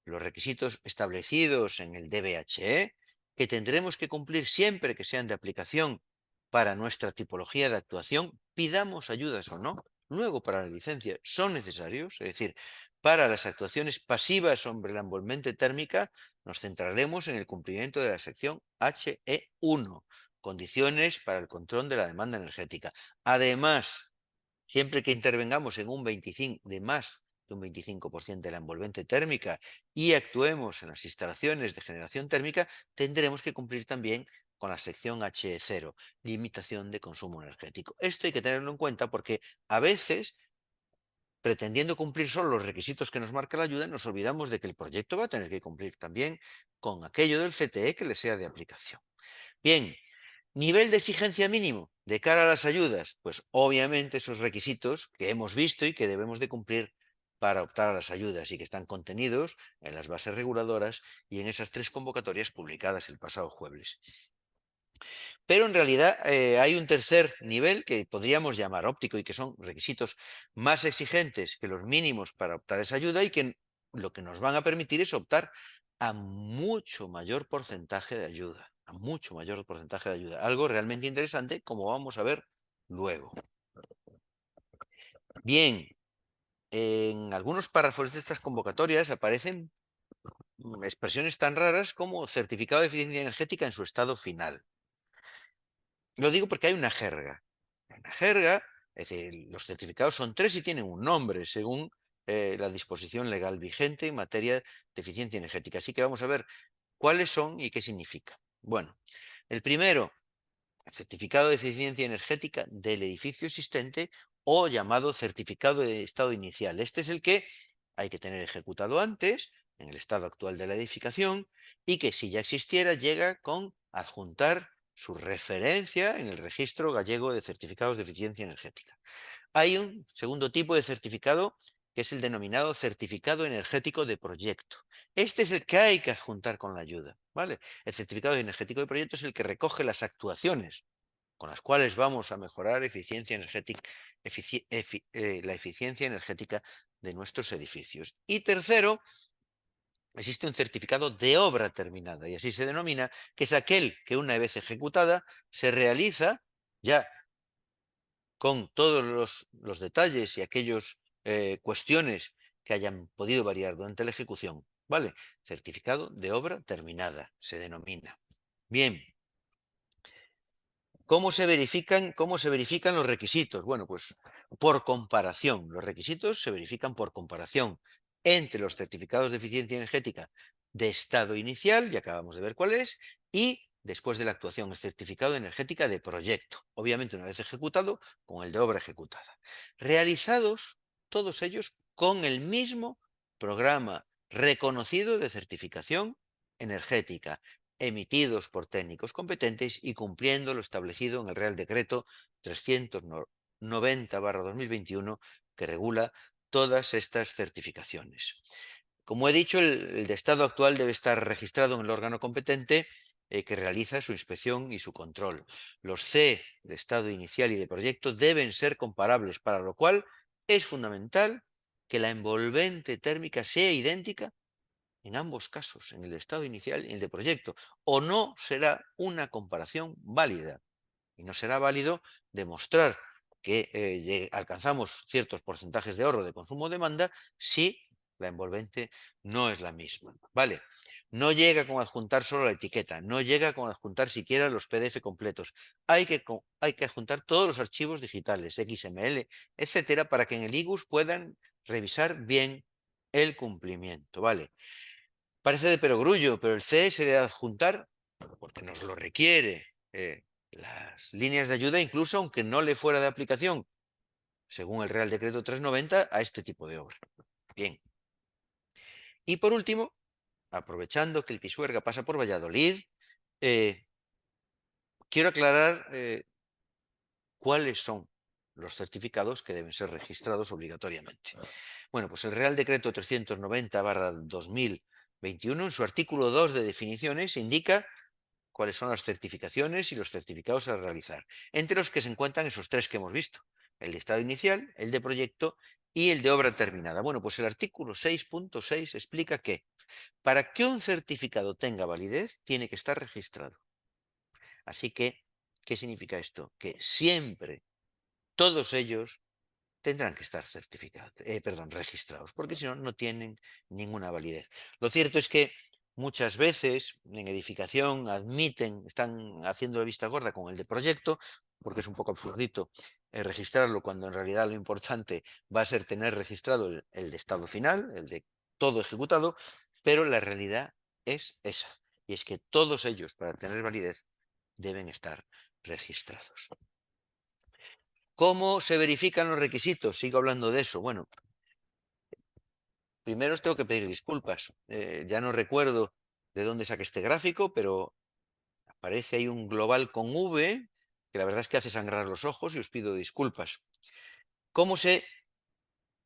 los requisitos establecidos en el DBHE, que tendremos que cumplir siempre que sean de aplicación para nuestra tipología de actuación, pidamos ayudas o no. Luego, para la licencia son necesarios, es decir, para las actuaciones pasivas sobre la envolvente térmica, nos centraremos en el cumplimiento de la sección HE1, condiciones para el control de la demanda energética. Además, siempre que intervengamos en un 25, de más de un 25% de la envolvente térmica y actuemos en las instalaciones de generación térmica, tendremos que cumplir también con la sección HE0, limitación de consumo energético. Esto hay que tenerlo en cuenta porque a veces, pretendiendo cumplir solo los requisitos que nos marca la ayuda, nos olvidamos de que el proyecto va a tener que cumplir también con aquello del CTE que le sea de aplicación. Bien, nivel de exigencia mínimo de cara a las ayudas, pues obviamente esos requisitos que hemos visto y que debemos de cumplir para optar a las ayudas y que están contenidos en las bases reguladoras y en esas 3 convocatorias publicadas el pasado jueves. Pero en realidad hay un tercer nivel que podríamos llamar óptico y que son requisitos más exigentes que los mínimos para optar a esa ayuda y que lo que nos van a permitir es optar a mucho mayor porcentaje de ayuda, a mucho mayor porcentaje de ayuda. Algo realmente interesante como vamos a ver luego. Bien, en algunos párrafos de estas convocatorias aparecen expresiones tan raras como certificado de eficiencia energética en su estado final. Lo digo porque hay una jerga. Una jerga, es decir, los certificados son 3 y tienen un nombre según la disposición legal vigente en materia de eficiencia energética. Así que vamos a ver cuáles son y qué significa. Bueno, el primero, el certificado de eficiencia energética del edificio existente o llamado certificado de estado inicial. Este es el que hay que tener ejecutado antes, en el estado actual de la edificación, y que si ya existiera llega con adjuntar su referencia en el registro gallego de certificados de eficiencia energética. Hay un segundo tipo de certificado que es el denominado certificado energético de proyecto. Este es el que hay que adjuntar con la ayuda, ¿vale? El certificado energético de proyecto es el que recoge las actuaciones con las cuales vamos a mejorar eficiencia energética, la eficiencia energética de nuestros edificios. Y tercero, existe un certificado de obra terminada, y así se denomina, que es aquel que una vez ejecutada se realiza ya con todos los detalles y aquellas cuestiones que hayan podido variar durante la ejecución. ¿Vale? Certificado de obra terminada se denomina. Bien, cómo se verifican los requisitos? Bueno, pues por comparación. Los requisitos se verifican por comparación entre los certificados de eficiencia energética de estado inicial, ya acabamos de ver cuál es, y después de la actuación, el certificado energética de proyecto, obviamente una vez ejecutado, con el de obra ejecutada. Realizados todos ellos con el mismo programa reconocido de certificación energética, emitidos por técnicos competentes y cumpliendo lo establecido en el Real Decreto 390/2021 que regula todas estas certificaciones. Como he dicho, el de estado actual debe estar registrado en el órgano competente que realiza su inspección y su control. Los C de estado inicial y de proyecto deben ser comparables, para lo cual es fundamental que la envolvente térmica sea idéntica en ambos casos, en el estado inicial y en el de proyecto, o no será una comparación válida. Y no será válido demostrar que alcanzamos ciertos porcentajes de ahorro de consumo-demanda si la envolvente no es la misma. ¿Vale? No llega con adjuntar solo la etiqueta, no llega con adjuntar siquiera los PDF completos. Hay que adjuntar todos los archivos digitales, XML, etcétera, para que en el IGUS puedan revisar bien el cumplimiento. ¿Vale? Parece de perogrullo, pero el CE se debe adjuntar, porque nos lo requiere, las líneas de ayuda, incluso aunque no le fuera de aplicación, según el Real Decreto 390, a este tipo de obra. Bien. Y por último, aprovechando que el Pisuerga pasa por Valladolid, quiero aclarar ¿Cuáles son los certificados que deben ser registrados obligatoriamente? Bueno, pues el Real Decreto 390/2021, en su artículo 2 de definiciones, indica cuáles son las certificaciones y los certificados a realizar, entre los que se encuentran esos tres que hemos visto: el de estado inicial, el de proyecto y el de obra terminada. Bueno, pues el artículo 6.6 explica que para que un certificado tenga validez, tiene que estar registrado. Así que, ¿qué significa esto? Que siempre todos ellos tendrán que estar registrados, porque si no, no tienen ninguna validez. Lo cierto es que muchas veces en edificación están haciendo la vista gorda con el de proyecto, porque es un poco absurdito registrarlo cuando en realidad lo importante va a ser tener registrado el de estado final, el de todo ejecutado, pero la realidad es esa, y es que todos ellos, para tener validez, deben estar registrados. ¿Cómo se verifican los requisitos? Sigo hablando de eso. Bueno, primero os tengo que pedir disculpas. Ya no recuerdo de dónde saqué este gráfico, pero aparece ahí un global con V, que la verdad es que hace sangrar los ojos, y os pido disculpas. ¿Cómo se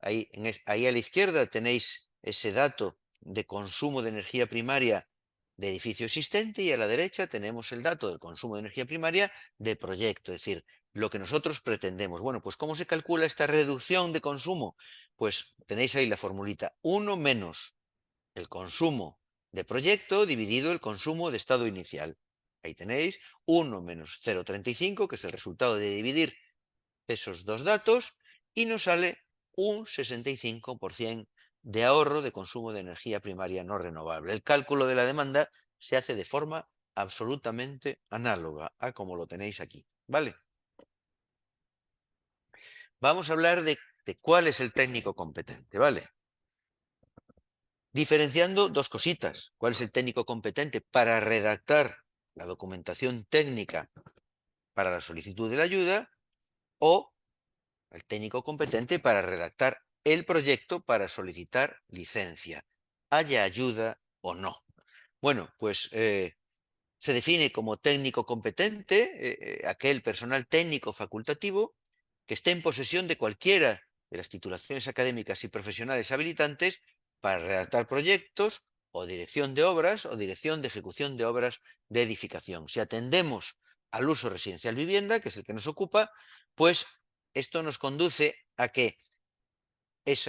Ahí a la izquierda tenéis ese dato de consumo de energía primaria de edificio existente, y a la derecha tenemos el dato del consumo de energía primaria de proyecto, es decir, lo que nosotros pretendemos. Bueno, pues ¿cómo se calcula esta reducción de consumo? Pues tenéis ahí la formulita: 1 menos el consumo de proyecto dividido el consumo de estado inicial. Ahí tenéis 1 menos 0,35, que es el resultado de dividir esos dos datos, y nos sale un 65% de ahorro de consumo de energía primaria no renovable. El cálculo de la demanda se hace de forma absolutamente análoga a como lo tenéis aquí, ¿vale? Vamos a hablar de cuál es el técnico competente, ¿vale? Diferenciando dos cositas: cuál es el técnico competente para redactar la documentación técnica para la solicitud de la ayuda, o el técnico competente para redactar el proyecto para solicitar licencia, haya ayuda o no. Bueno, pues se define como técnico competente aquel personal técnico facultativo que esté en posesión de cualquiera de las titulaciones académicas y profesionales habilitantes para redactar proyectos o dirección de obras o dirección de ejecución de obras de edificación. Si atendemos al uso residencial vivienda, que es el que nos ocupa, pues esto nos conduce a que los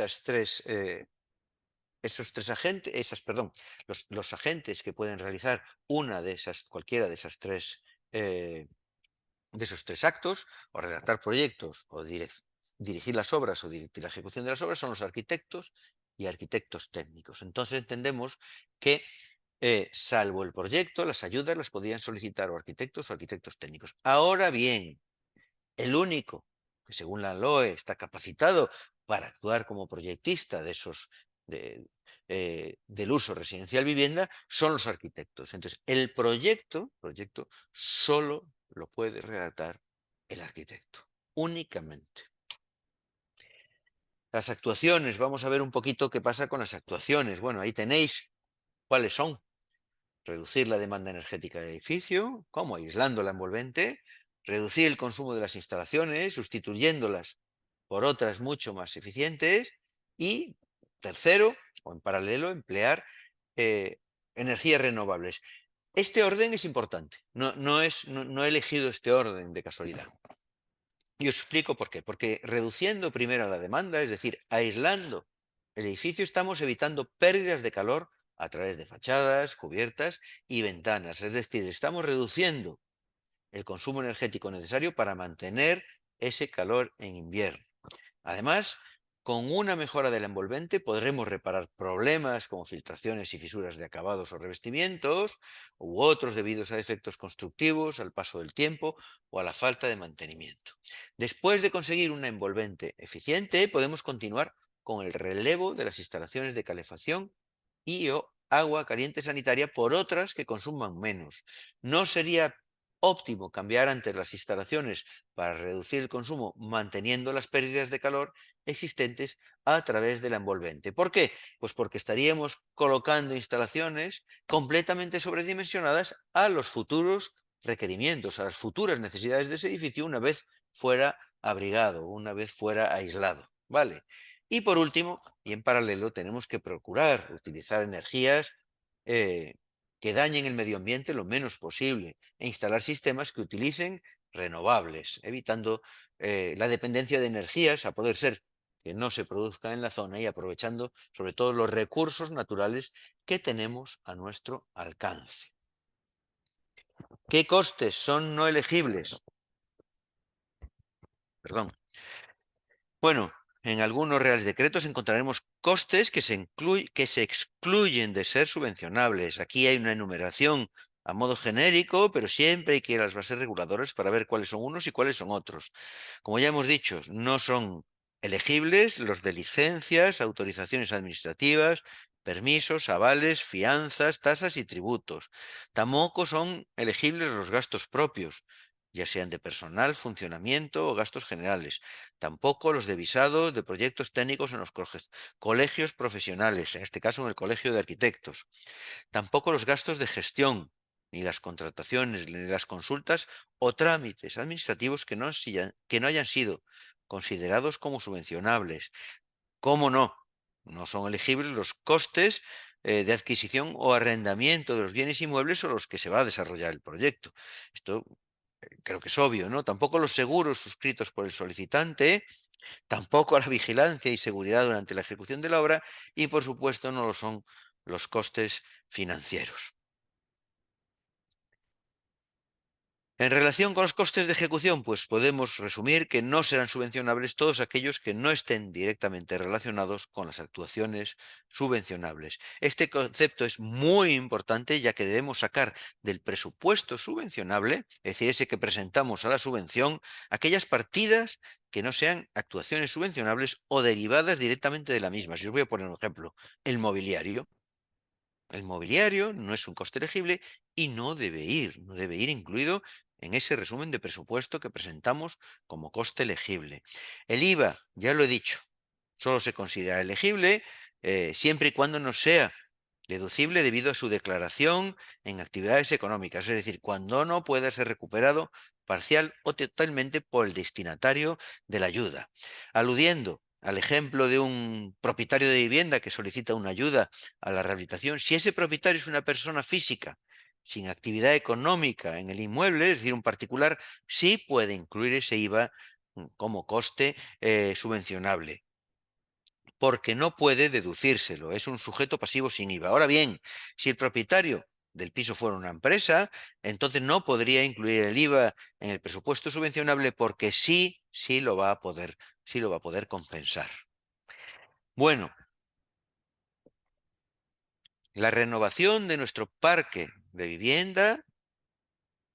agentes que pueden realizar cualquiera eh, de esos tres actos, o redactar proyectos, o dirigir las obras, o dirigir la ejecución de las obras, son los arquitectos y arquitectos técnicos. Entonces entendemos que, salvo el proyecto, las ayudas las podrían solicitar o arquitectos técnicos. Ahora bien, el único que, según la LOE, está capacitado para actuar como proyectista del uso residencial vivienda son los arquitectos. Entonces, el proyecto solo lo puede redactar el arquitecto, únicamente. Las actuaciones, vamos a ver un poquito qué pasa con las actuaciones. Bueno, ahí tenéis cuáles son: reducir la demanda energética del edificio, como aislando la envolvente; reducir el consumo de las instalaciones, sustituyéndolas por otras mucho más eficientes; y tercero, o en paralelo, emplear eh, energías renovables. Este orden es importante, no he elegido este orden de casualidad. Y os explico por qué. Porque reduciendo primero la demanda, es decir, aislando el edificio, estamos evitando pérdidas de calor a través de fachadas, cubiertas y ventanas. Es decir, estamos reduciendo el consumo energético necesario para mantener ese calor en invierno. Además, con una mejora del envolvente podremos reparar problemas como filtraciones y fisuras de acabados o revestimientos, u otros debidos a defectos constructivos, al paso del tiempo o a la falta de mantenimiento. Después de conseguir una envolvente eficiente, podemos continuar con el relevo de las instalaciones de calefacción y o agua caliente sanitaria por otras que consuman menos. No sería óptimo cambiar antes las instalaciones para reducir el consumo, manteniendo las pérdidas de calor existentes a través de la envolvente. ¿Por qué? Pues porque estaríamos colocando instalaciones completamente sobredimensionadas a los futuros requerimientos, a las futuras necesidades de ese edificio, una vez fuera abrigado, una vez fuera aislado, ¿vale? Y por último, y en paralelo, tenemos que procurar utilizar energías eh, que dañen el medio ambiente lo menos posible e instalar sistemas que utilicen renovables, evitando la dependencia de energías, a poder ser que no se produzca en la zona y aprovechando sobre todo los recursos naturales que tenemos a nuestro alcance. ¿Qué costes son no elegibles? Perdón. Bueno, en algunos reales decretos encontraremos costes que se excluyen de ser subvencionables. Aquí hay una enumeración a modo genérico, pero siempre hay que ir a las bases reguladoras para ver cuáles son unos y cuáles son otros. Como ya hemos dicho, no son elegibles los de licencias, autorizaciones administrativas, permisos, avales, fianzas, tasas y tributos. Tampoco son elegibles los gastos propios, ya sean de personal, funcionamiento o gastos generales. Tampoco los de visados de proyectos técnicos en los colegios profesionales, en este caso en el Colegio de Arquitectos. Tampoco los gastos de gestión, ni las contrataciones, ni las consultas o trámites administrativos que no hayan sido considerados como subvencionables. ¿Cómo no? No son elegibles los costes de adquisición o arrendamiento de los bienes inmuebles sobre los que se va a desarrollar el proyecto. Esto creo que es obvio, ¿no? Tampoco los seguros suscritos por el solicitante, tampoco la vigilancia y seguridad durante la ejecución de la obra y, por supuesto, no lo son los costes financieros. En relación con los costes de ejecución, pues podemos resumir que no serán subvencionables todos aquellos que no estén directamente relacionados con las actuaciones subvencionables. Este concepto es muy importante ya que debemos sacar del presupuesto subvencionable, es decir, ese que presentamos a la subvención, aquellas partidas que no sean actuaciones subvencionables o derivadas directamente de la misma. Si os voy a poner un ejemplo, el mobiliario. El mobiliario no es un coste elegible y no debe ir incluido en ese resumen de presupuesto que presentamos como coste elegible. El IVA, ya lo he dicho, solo se considera elegible siempre y cuando no sea deducible debido a su declaración en actividades económicas, es decir, cuando no pueda ser recuperado parcial o totalmente por el destinatario de la ayuda. Aludiendo al ejemplo de un propietario de vivienda que solicita una ayuda a la rehabilitación, si ese propietario es una persona física sin actividad económica en el inmueble, es decir, un particular, sí puede incluir ese IVA como coste subvencionable, porque no puede deducírselo, es un sujeto pasivo sin IVA. Ahora bien, si el propietario del piso fuera una empresa, entonces no podría incluir el IVA en el presupuesto subvencionable porque sí lo va a poder compensar. Bueno, la renovación de nuestro parque de vivienda,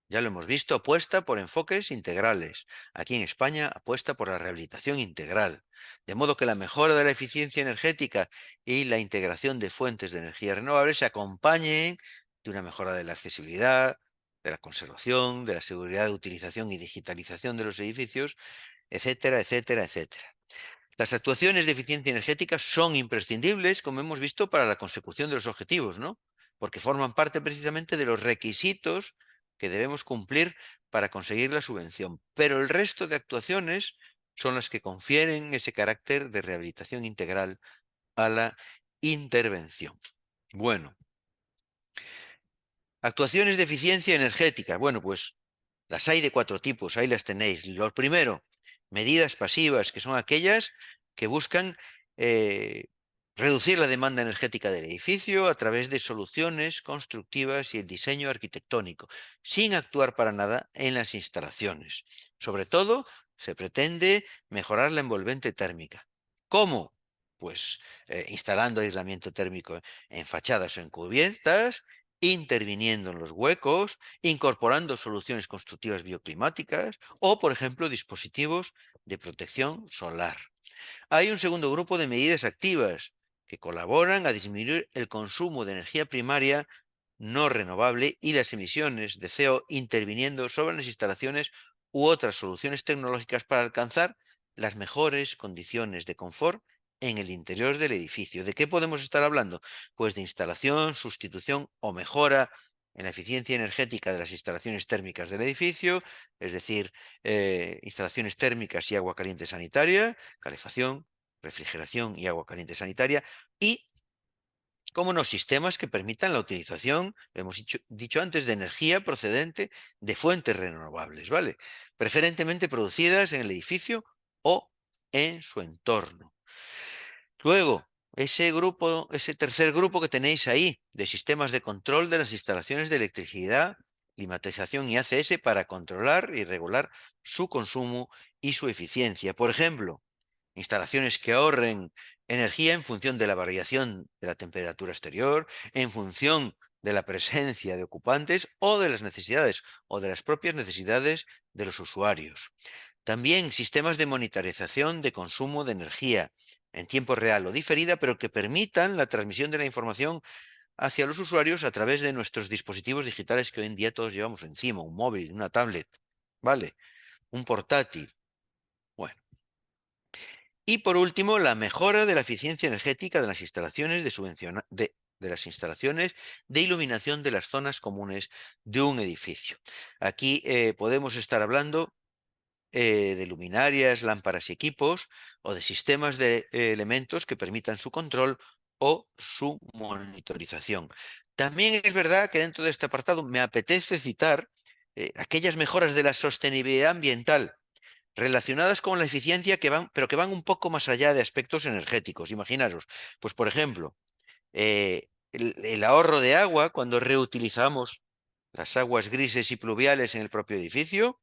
ya lo hemos visto, apuesta por enfoques integrales. Aquí en España apuesta por la rehabilitación integral, de modo que la mejora de la eficiencia energética y la integración de fuentes de energía renovables se acompañen de una mejora de la accesibilidad, de la conservación, de la seguridad de utilización y digitalización de los edificios, etcétera, etcétera, etcétera. Las actuaciones de eficiencia energética son imprescindibles, como hemos visto, para la consecución de los objetivos, ¿no? Porque forman parte precisamente de los requisitos que debemos cumplir para conseguir la subvención. Pero el resto de actuaciones son las que confieren ese carácter de rehabilitación integral a la intervención. Bueno, actuaciones de eficiencia energética. Bueno, pues las hay de 4 tipos, ahí las tenéis. Lo primero, medidas pasivas, que son aquellas que buscan eh, reducir la demanda energética del edificio a través de soluciones constructivas y el diseño arquitectónico, sin actuar para nada en las instalaciones. Sobre todo, se pretende mejorar la envolvente térmica. ¿Cómo? Pues instalando aislamiento térmico en fachadas o en cubiertas, interviniendo en los huecos, incorporando soluciones constructivas bioclimáticas o, por ejemplo, dispositivos de protección solar. Hay un segundo grupo de medidas activas que colaboran a disminuir el consumo de energía primaria no renovable y las emisiones de CO interviniendo sobre las instalaciones u otras soluciones tecnológicas para alcanzar las mejores condiciones de confort en el interior del edificio. ¿De qué podemos estar hablando? Pues de instalación, sustitución o mejora en la eficiencia energética de las instalaciones térmicas del edificio, es decir, instalaciones térmicas y agua caliente sanitaria, calefacción, refrigeración y agua caliente sanitaria, y, como no, sistemas que permitan la utilización, lo hemos dicho antes, de energía procedente de fuentes renovables, ¿vale? Preferentemente producidas en el edificio o en su entorno. Luego, ese tercer grupo que tenéis ahí, de sistemas de control de las instalaciones de electricidad, climatización y ACS para controlar y regular su consumo y su eficiencia. Por ejemplo, instalaciones que ahorren energía en función de la variación de la temperatura exterior, en función de la presencia de ocupantes o de las necesidades o de las propias necesidades de los usuarios. También sistemas de monitorización de consumo de energía en tiempo real o diferida, pero que permitan la transmisión de la información hacia los usuarios a través de nuestros dispositivos digitales que hoy en día todos llevamos encima, un móvil, una tablet, ¿vale? Un portátil. Bueno. Y por último, la mejora de la eficiencia energética de las instalaciones de las instalaciones de iluminación de las zonas comunes de un edificio. Aquí podemos estar hablando de luminarias, lámparas y equipos, o de sistemas de elementos que permitan su control o su monitorización. También es verdad que dentro de este apartado me apetece citar aquellas mejoras de la sostenibilidad ambiental relacionadas con la eficiencia pero que van un poco más allá de aspectos energéticos. Imaginaros, pues por ejemplo, el ahorro de agua cuando reutilizamos las aguas grises y pluviales en el propio edificio,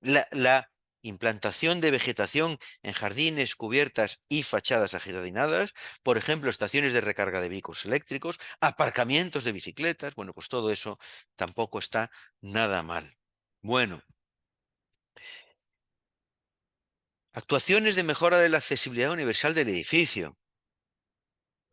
la implantación de vegetación en jardines, cubiertas y fachadas ajardinadas, por ejemplo, estaciones de recarga de vehículos eléctricos, aparcamientos de bicicletas, bueno, pues todo eso tampoco está nada mal. Bueno, actuaciones de mejora de la accesibilidad universal del edificio,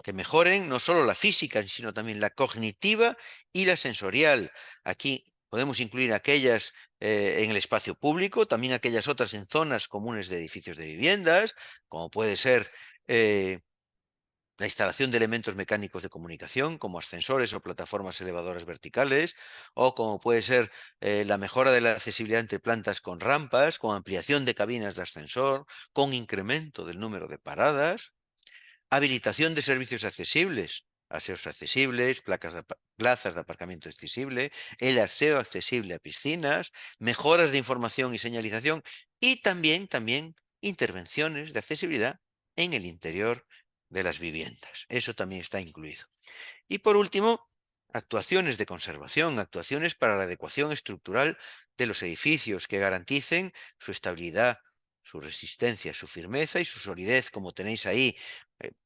que mejoren no solo la física, sino también la cognitiva y la sensorial. Aquí podemos incluir aquellas en el espacio público, también aquellas otras en zonas comunes de edificios de viviendas, como puede ser la instalación de elementos mecánicos de comunicación, como ascensores o plataformas elevadoras verticales, o como puede ser la mejora de la accesibilidad entre plantas con rampas, con ampliación de cabinas de ascensor, con incremento del número de paradas. Habilitación de servicios accesibles, aseos accesibles, plazas de aparcamiento accesible, el aseo accesible a piscinas, mejoras de información y señalización y también intervenciones de accesibilidad en el interior de las viviendas. Eso también está incluido. Y por último, actuaciones de conservación, actuaciones para la adecuación estructural de los edificios que garanticen su estabilidad, su resistencia, su firmeza y su solidez, como tenéis ahí,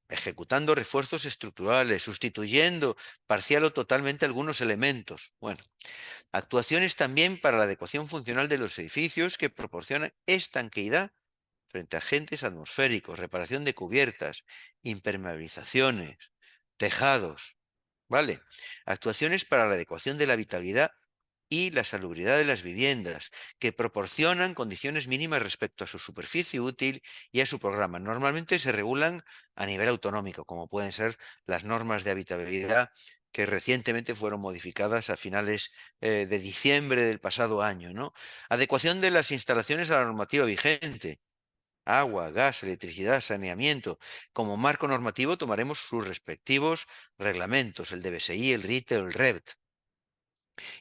ejecutando refuerzos estructurales, sustituyendo parcial o totalmente algunos elementos. Bueno, actuaciones también para la adecuación funcional de los edificios que proporcionan estanqueidad frente a agentes atmosféricos, reparación de cubiertas, impermeabilizaciones, tejados, ¿vale? Actuaciones para la adecuación de la habitabilidad y la salubridad de las viviendas, que proporcionan condiciones mínimas respecto a su superficie útil y a su programa. Normalmente se regulan a nivel autonómico, como pueden ser las normas de habitabilidad que recientemente fueron modificadas a finales de diciembre del pasado año, ¿no? Adecuación de las instalaciones a la normativa vigente. Agua, gas, electricidad, saneamiento. Como marco normativo tomaremos sus respectivos reglamentos, el DBSI, el RITE o el REVT.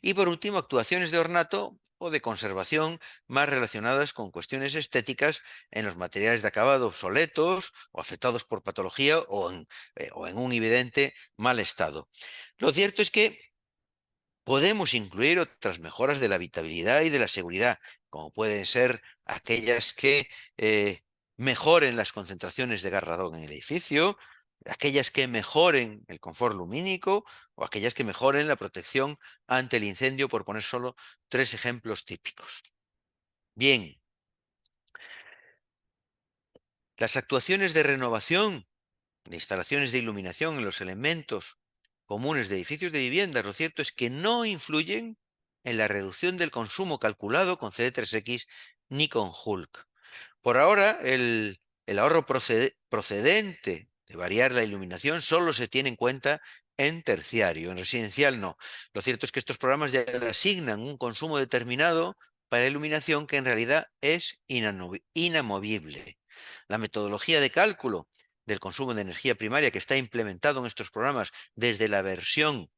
Y por último, actuaciones de ornato o de conservación más relacionadas con cuestiones estéticas en los materiales de acabado obsoletos o afectados por patología o en un evidente mal estado. Lo cierto es que podemos incluir otras mejoras de la habitabilidad y de la seguridad, como pueden ser aquellas que mejoren las concentraciones de gas radón en el edificio, aquellas que mejoren el confort lumínico o aquellas que mejoren la protección ante el incendio, por poner solo tres ejemplos típicos. Bien, las actuaciones de renovación de instalaciones de iluminación en los elementos comunes de edificios de vivienda, lo cierto es que no influyen en la reducción del consumo calculado con CD3X ni con Hulk. Por ahora, el ahorro procedente de variar la iluminación solo se tiene en cuenta en terciario, en residencial no. Lo cierto es que estos programas ya le asignan un consumo determinado para iluminación que en realidad es inamovible. La metodología de cálculo del consumo de energía primaria que está implementado en estos programas desde la versión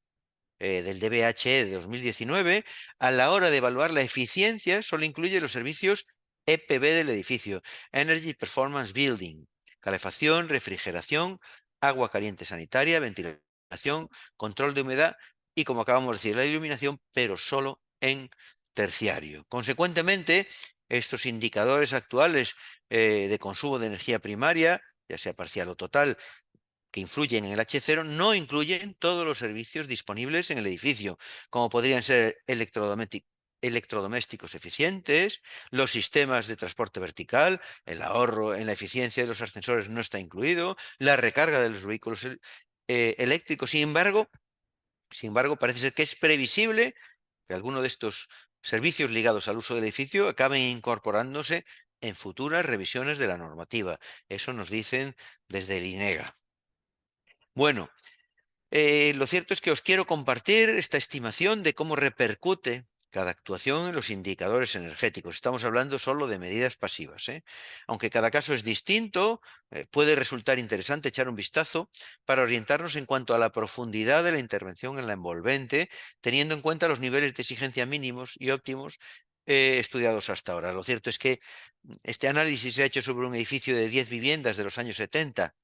del DBHE de 2019, a la hora de evaluar la eficiencia, solo incluye los servicios EPB del edificio, Energy Performance Building, calefacción, refrigeración, agua caliente sanitaria, ventilación, control de humedad y, como acabamos de decir, la iluminación, pero solo en terciario. Consecuentemente, estos indicadores actuales de consumo de energía primaria, ya sea parcial o total, que influyen en el H0 no incluyen todos los servicios disponibles en el edificio, como podrían ser electrodomésticos eficientes, los sistemas de transporte vertical, el ahorro en la eficiencia de los ascensores no está incluido, la recarga de los vehículos eléctricos. Sin embargo, parece ser que es previsible que alguno de estos servicios ligados al uso del edificio acaben incorporándose en futuras revisiones de la normativa. Eso nos dicen desde el INEGA. Bueno, lo cierto es que os quiero compartir esta estimación de cómo repercute cada actuación en los indicadores energéticos. Estamos hablando solo de medidas pasivas, ¿eh? Aunque cada caso es distinto, puede resultar interesante echar un vistazo para orientarnos en cuanto a la profundidad de la intervención en la envolvente, teniendo en cuenta los niveles de exigencia mínimos y óptimos estudiados hasta ahora. Lo cierto es que este análisis se ha hecho sobre un edificio de 10 viviendas de los años 70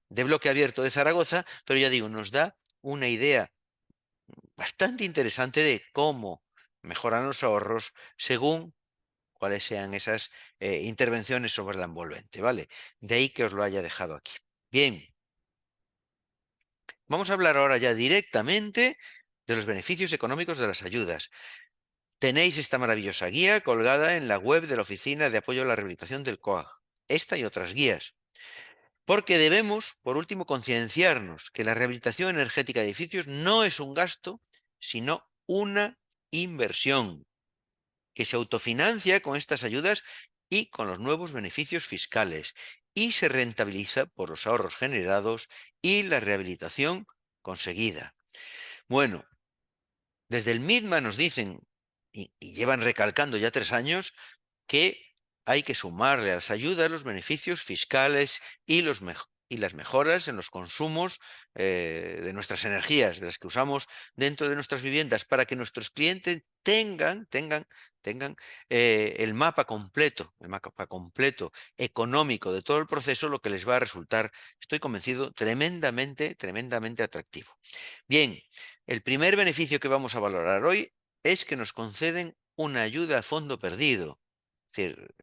de bloque abierto de Zaragoza, pero ya digo, nos da una idea bastante interesante de cómo mejoran los ahorros según cuáles sean esas intervenciones sobre la envolvente, ¿vale? De ahí que os lo haya dejado aquí. Bien, vamos a hablar ahora ya directamente de los beneficios económicos de las ayudas. Tenéis esta maravillosa guía colgada en la web de la Oficina de Apoyo a la Rehabilitación del COAG. Esta y otras guías. Porque debemos, por último, concienciarnos que la rehabilitación energética de edificios no es un gasto, sino una inversión que se autofinancia con estas ayudas y con los nuevos beneficios fiscales y se rentabiliza por los ahorros generados y la rehabilitación conseguida. Bueno, desde el MIDMA nos dicen, y llevan recalcando ya 3 años, que hay que sumarle a las ayudas los beneficios fiscales y las mejoras en los consumos de nuestras energías, de las que usamos dentro de nuestras viviendas, para que nuestros clientes tengan el mapa completo económico de todo el proceso, lo que les va a resultar, estoy convencido, tremendamente atractivo. Bien, el primer beneficio que vamos a valorar hoy es que nos conceden una ayuda a fondo perdido. Es decir,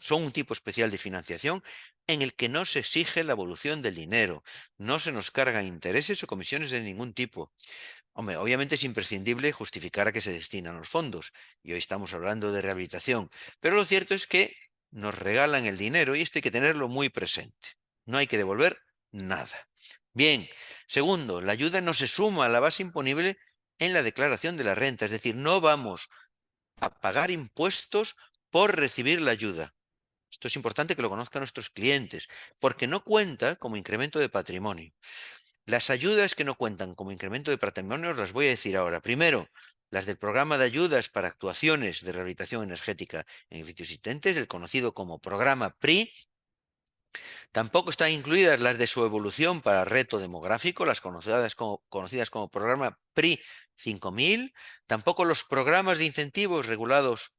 son un tipo especial de financiación en el que no se exige la evolución del dinero, no se nos cargan intereses o comisiones de ningún tipo. Hombre, obviamente es imprescindible justificar a qué se destinan los fondos, y hoy estamos hablando de rehabilitación, pero lo cierto es que nos regalan el dinero y esto hay que tenerlo muy presente. No hay que devolver nada. Bien, segundo, la ayuda no se suma a la base imponible en la declaración de la renta, es decir, no vamos a pagar impuestos por recibir la ayuda. Esto es importante que lo conozcan nuestros clientes, porque no cuenta como incremento de patrimonio. Las ayudas que no cuentan como incremento de patrimonio os las voy a decir ahora. Primero, las del programa de ayudas para actuaciones de rehabilitación energética en edificios existentes, el conocido como programa PRI. Tampoco están incluidas las de su evolución para reto demográfico, las conocidas como programa PRI 5000. Tampoco los programas de incentivos ligados,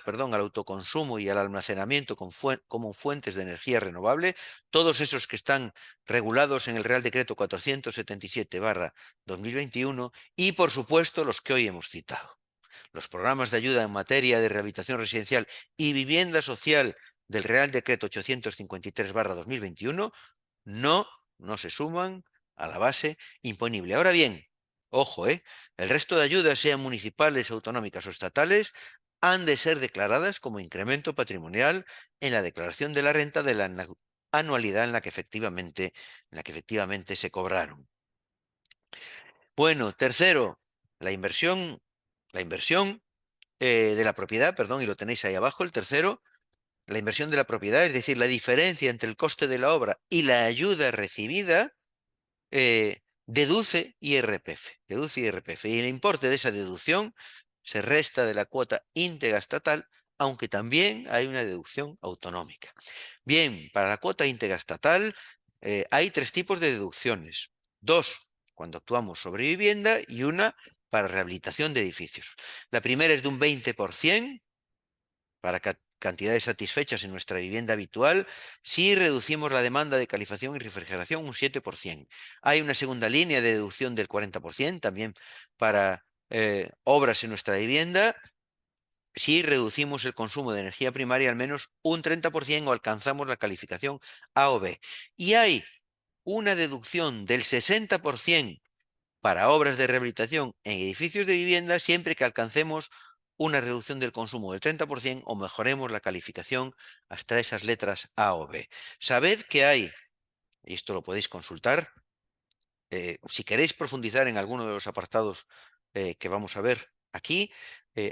al autoconsumo y al almacenamiento como fuentes de energía renovable, todos esos que están regulados en el Real Decreto 477/2021 y, por supuesto, los que hoy hemos citado. Los programas de ayuda en materia de rehabilitación residencial y vivienda social del Real Decreto 853/2021 no se suman a la base imponible. Ahora bien, ojo, el resto de ayudas, sean municipales, autonómicas o estatales, han de ser declaradas como incremento patrimonial en la declaración de la renta de la anualidad en la que efectivamente se cobraron. Bueno, tercero, la inversión de la propiedad, perdón, y lo tenéis ahí abajo, el tercero, la inversión de la propiedad, es decir, la diferencia entre el coste de la obra y la ayuda recibida, deduce IRPF, deduce IRPF, y el importe de esa deducción se resta de la cuota íntegra estatal, aunque también hay una deducción autonómica. Bien, para la cuota íntegra estatal hay tres tipos de deducciones. Dos, cuando actuamos sobre vivienda, y una para rehabilitación de edificios. La primera es de un 20% para cantidades satisfechas en nuestra vivienda habitual si reducimos la demanda de calefacción y refrigeración un 7%. Hay una segunda línea de deducción del 40% también para obras en nuestra vivienda si reducimos el consumo de energía primaria al menos un 30% o alcanzamos la calificación A o B. Y hay una deducción del 60% para obras de rehabilitación en edificios de vivienda siempre que alcancemos una reducción del consumo del 30% o mejoremos la calificación hasta esas letras A o B. Sabed que hay, y esto lo podéis consultar, si queréis profundizar en alguno de los apartados que vamos a ver aquí,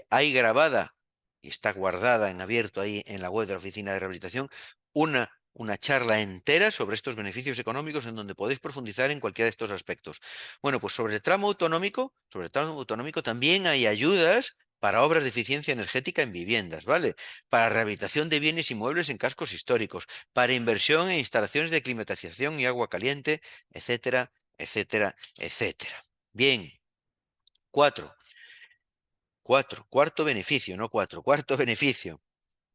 hay grabada y está guardada en abierto ahí en la web de la Oficina de Rehabilitación una charla entera sobre estos beneficios económicos en donde podéis profundizar en cualquiera de estos aspectos. Bueno, pues sobre el tramo autonómico también hay ayudas para obras de eficiencia energética en viviendas, ¿vale? Para rehabilitación de bienes inmuebles en cascos históricos, para inversión en instalaciones de climatización y agua caliente, etcétera, etcétera, etcétera. Bien, cuatro, cuarto beneficio, no cuatro, cuarto beneficio.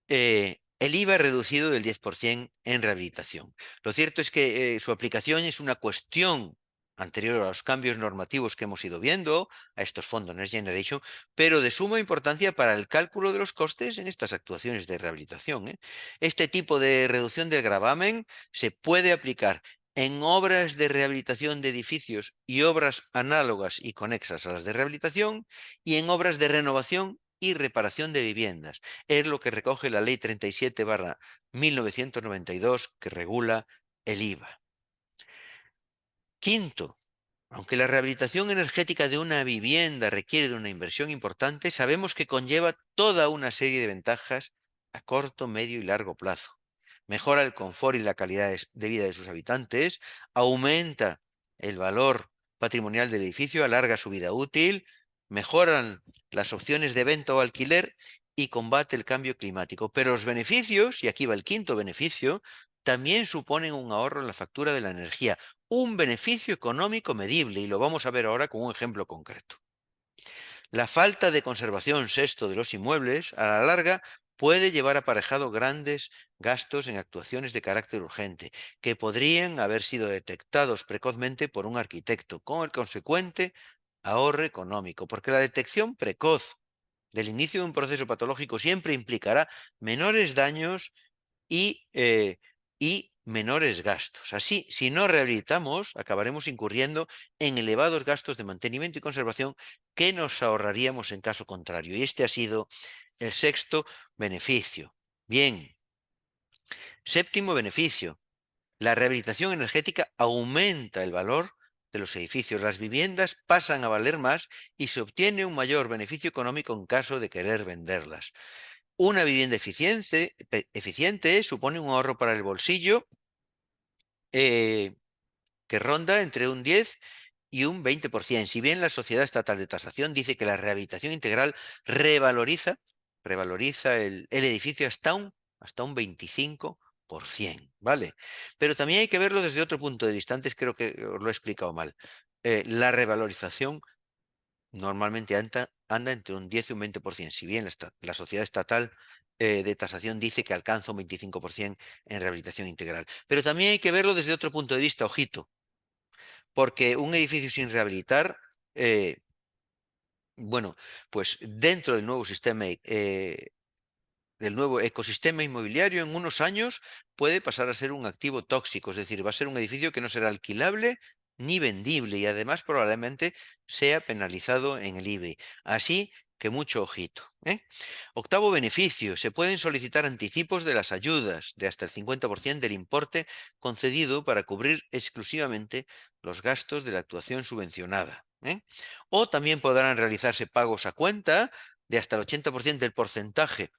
El IVA reducido del 10% en rehabilitación. Lo cierto es que su aplicación es una cuestión anterior a los cambios normativos que hemos ido viendo, a estos fondos Next Generation, pero de suma importancia para el cálculo de los costes en estas actuaciones de rehabilitación. Este tipo de reducción del gravamen se puede aplicar en obras de rehabilitación de edificios y obras análogas y conexas a las de rehabilitación y en obras de renovación y reparación de viviendas. Es lo que recoge la Ley 37/1992 que regula el IVA. Quinto, aunque la rehabilitación energética de una vivienda requiere de una inversión importante, sabemos que conlleva toda una serie de ventajas a corto, medio y largo plazo. Mejora el confort y la calidad de vida de sus habitantes, aumenta el valor patrimonial del edificio, alarga su vida útil, mejoran las opciones de venta o alquiler y combate el cambio climático. Pero los beneficios, y aquí va el quinto beneficio, también suponen un ahorro en la factura de la energía, un beneficio económico medible, y lo vamos a ver ahora con un ejemplo concreto. La falta de conservación, sexto, de los inmuebles, a la larga, puede llevar aparejado grandes gastos en actuaciones de carácter urgente, que podrían haber sido detectados precozmente por un arquitecto, con el consecuente ahorro económico, porque la detección precoz del inicio de un proceso patológico siempre implicará menores daños y menores gastos. Así, si no rehabilitamos, acabaremos incurriendo en elevados gastos de mantenimiento y conservación que nos ahorraríamos en caso contrario. Y este ha sido el sexto beneficio. Bien, séptimo beneficio. La rehabilitación energética aumenta el valor de los edificios. Las viviendas pasan a valer más y se obtiene un mayor beneficio económico en caso de querer venderlas. Una vivienda eficiente supone un ahorro para el bolsillo eh, que ronda entre un 10 y un 20%. Si bien la Sociedad Estatal de Tasación dice que la rehabilitación integral revaloriza el edificio hasta un 25%, ¿vale? Pero también hay que verlo desde otro punto de vista. Antes creo que os lo he explicado mal. La revalorización normalmente anda entre un 10 y un 20%, si bien la Sociedad Estatal de Tasación dice que alcanza un 25% en rehabilitación integral. Pero también hay que verlo desde otro punto de vista, ojito, porque un edificio sin rehabilitar, eh, bueno, pues dentro del nuevo ecosistema inmobiliario, en unos años puede pasar a ser un activo tóxico, es decir, va a ser un edificio que no será alquilable ni vendible y además probablemente sea penalizado en el IBI. Así que mucho ojito. Octavo beneficio, se pueden solicitar anticipos de las ayudas de hasta el 50% del importe concedido para cubrir exclusivamente los gastos de la actuación subvencionada. O también podrán realizarse pagos a cuenta de hasta el 80% del porcentaje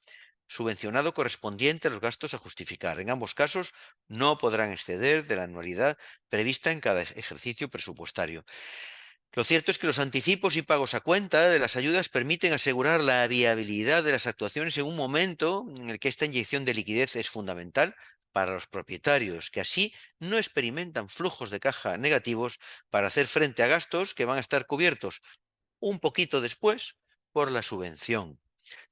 subvencionado correspondiente a los gastos a justificar. En ambos casos, no podrán exceder de la anualidad prevista en cada ejercicio presupuestario. Lo cierto es que los anticipos y pagos a cuenta de las ayudas permiten asegurar la viabilidad de las actuaciones en un momento en el que esta inyección de liquidez es fundamental para los propietarios, que así no experimentan flujos de caja negativos para hacer frente a gastos que van a estar cubiertos un poquito después por la subvención.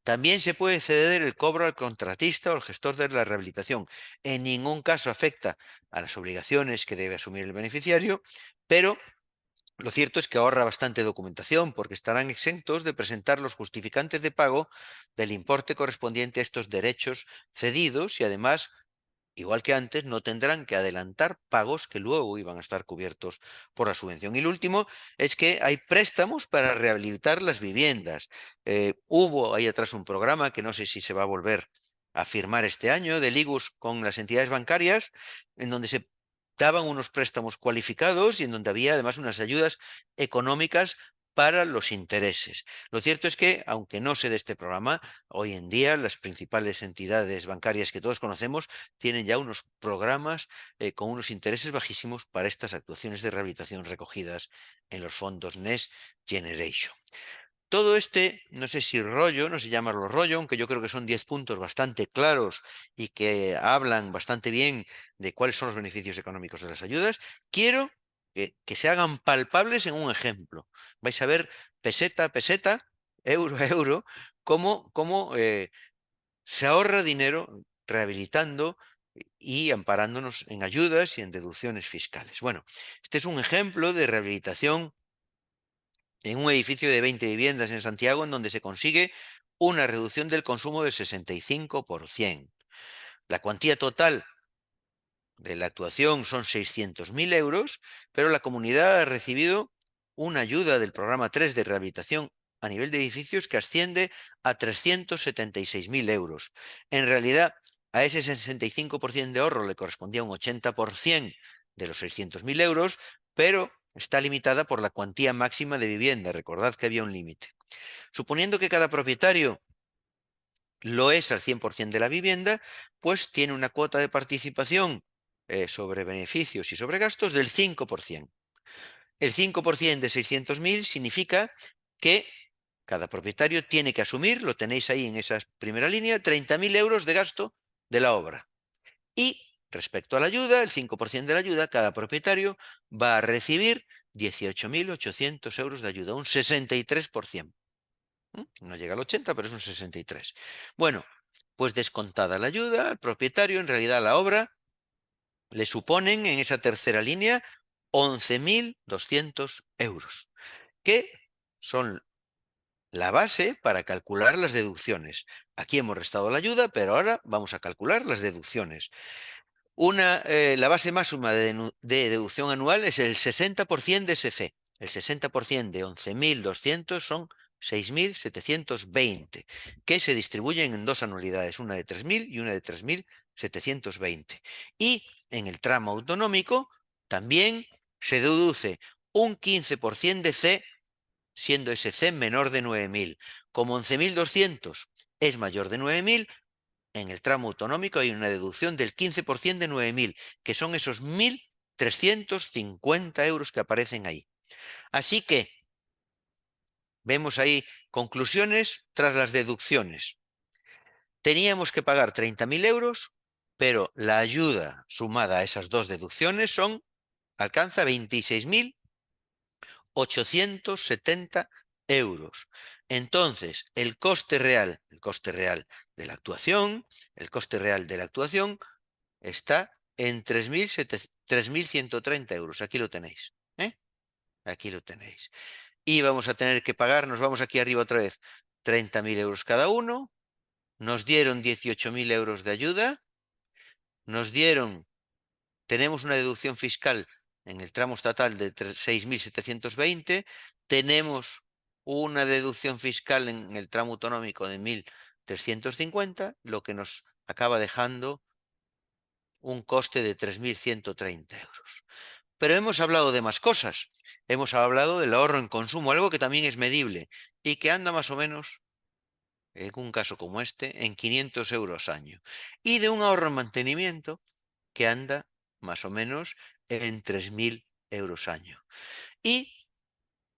También se puede ceder el cobro al contratista o al gestor de la rehabilitación. En ningún caso afecta a las obligaciones que debe asumir el beneficiario, pero lo cierto es que ahorra bastante documentación porque estarán exentos de presentar los justificantes de pago del importe correspondiente a estos derechos cedidos y además, igual que antes, no tendrán que adelantar pagos que luego iban a estar cubiertos por la subvención. Y lo último es que hay préstamos para rehabilitar las viviendas. Hubo ahí atrás un programa que no sé si se va a volver a firmar este año del IGUS con las entidades bancarias, en donde se daban unos préstamos cualificados y en donde había además unas ayudas económicas para los intereses. Lo cierto es que, aunque no se dé este programa, hoy en día las principales entidades bancarias que todos conocemos tienen ya unos programas con unos intereses bajísimos para estas actuaciones de rehabilitación recogidas en los fondos Next Generation. Todo este, no sé si rollo, no sé llamarlo rollo, aunque yo creo que son 10 puntos bastante claros y que hablan bastante bien de cuáles son los beneficios económicos de las ayudas, quiero que se hagan palpables en un ejemplo. Vais a ver peseta a peseta, euro a euro, cómo se ahorra dinero rehabilitando y amparándonos en ayudas y en deducciones fiscales. Bueno, este es un ejemplo de rehabilitación en un edificio de 20 viviendas en Santiago, en donde se consigue una reducción del consumo del 65%. La cuantía total de la actuación son 600.000 euros, pero la comunidad ha recibido una ayuda del programa 3 de rehabilitación a nivel de edificios que asciende a 376.000 euros. En realidad, a ese 65% de ahorro le correspondía un 80% de los 600.000 euros, pero está limitada por la cuantía máxima de vivienda. Recordad que había un límite. Suponiendo que cada propietario lo es al 100% de la vivienda, pues tiene una cuota de participación sobre beneficios y sobre gastos del 5%. El 5% de 600.000 significa que cada propietario tiene que asumir, lo tenéis ahí en esa primera línea, 30.000 euros de gasto de la obra. Y respecto a la ayuda, el 5% de la ayuda, cada propietario va a recibir 18.800 euros de ayuda, un 63%. No llega al 80, pero es un 63. Bueno, pues descontada la ayuda, al propietario, en realidad la obra, le suponen en esa tercera línea 11.200 euros, que son la base para calcular las deducciones. Aquí hemos restado la ayuda, pero ahora vamos a calcular las deducciones. La base máxima de deducción anual es el 60% de SC. El 60% de 11.200 son 6.720, que se distribuyen en dos anualidades, una de 3.000 y una de 3.720. Y en el tramo autonómico también se deduce un 15% de C, siendo ese C menor de 9.000. Como 11.200 es mayor de 9.000, en el tramo autonómico hay una deducción del 15% de 9.000, que son esos 1.350 euros que aparecen ahí. Así que vemos ahí conclusiones tras las deducciones. Teníamos que pagar 30.000 euros, pero la ayuda sumada a esas dos deducciones alcanza 26.870 euros. Entonces, el coste real de la actuación está en 3.130 euros. Aquí lo tenéis. Aquí lo tenéis. Y vamos a tener que pagar, nos vamos aquí arriba otra vez, 30.000 euros cada uno. Nos dieron 18.000 euros de ayuda. Tenemos una deducción fiscal en el tramo estatal de 6.720. Tenemos una deducción fiscal en el tramo autonómico de 1.350, lo que nos acaba dejando un coste de 3.130 euros. Pero hemos hablado de más cosas. Hemos hablado del ahorro en consumo, algo que también es medible y que anda más o menos en un caso como este, en 500 euros año. Y de un ahorro en mantenimiento que anda más o menos en 3.000 euros año. Y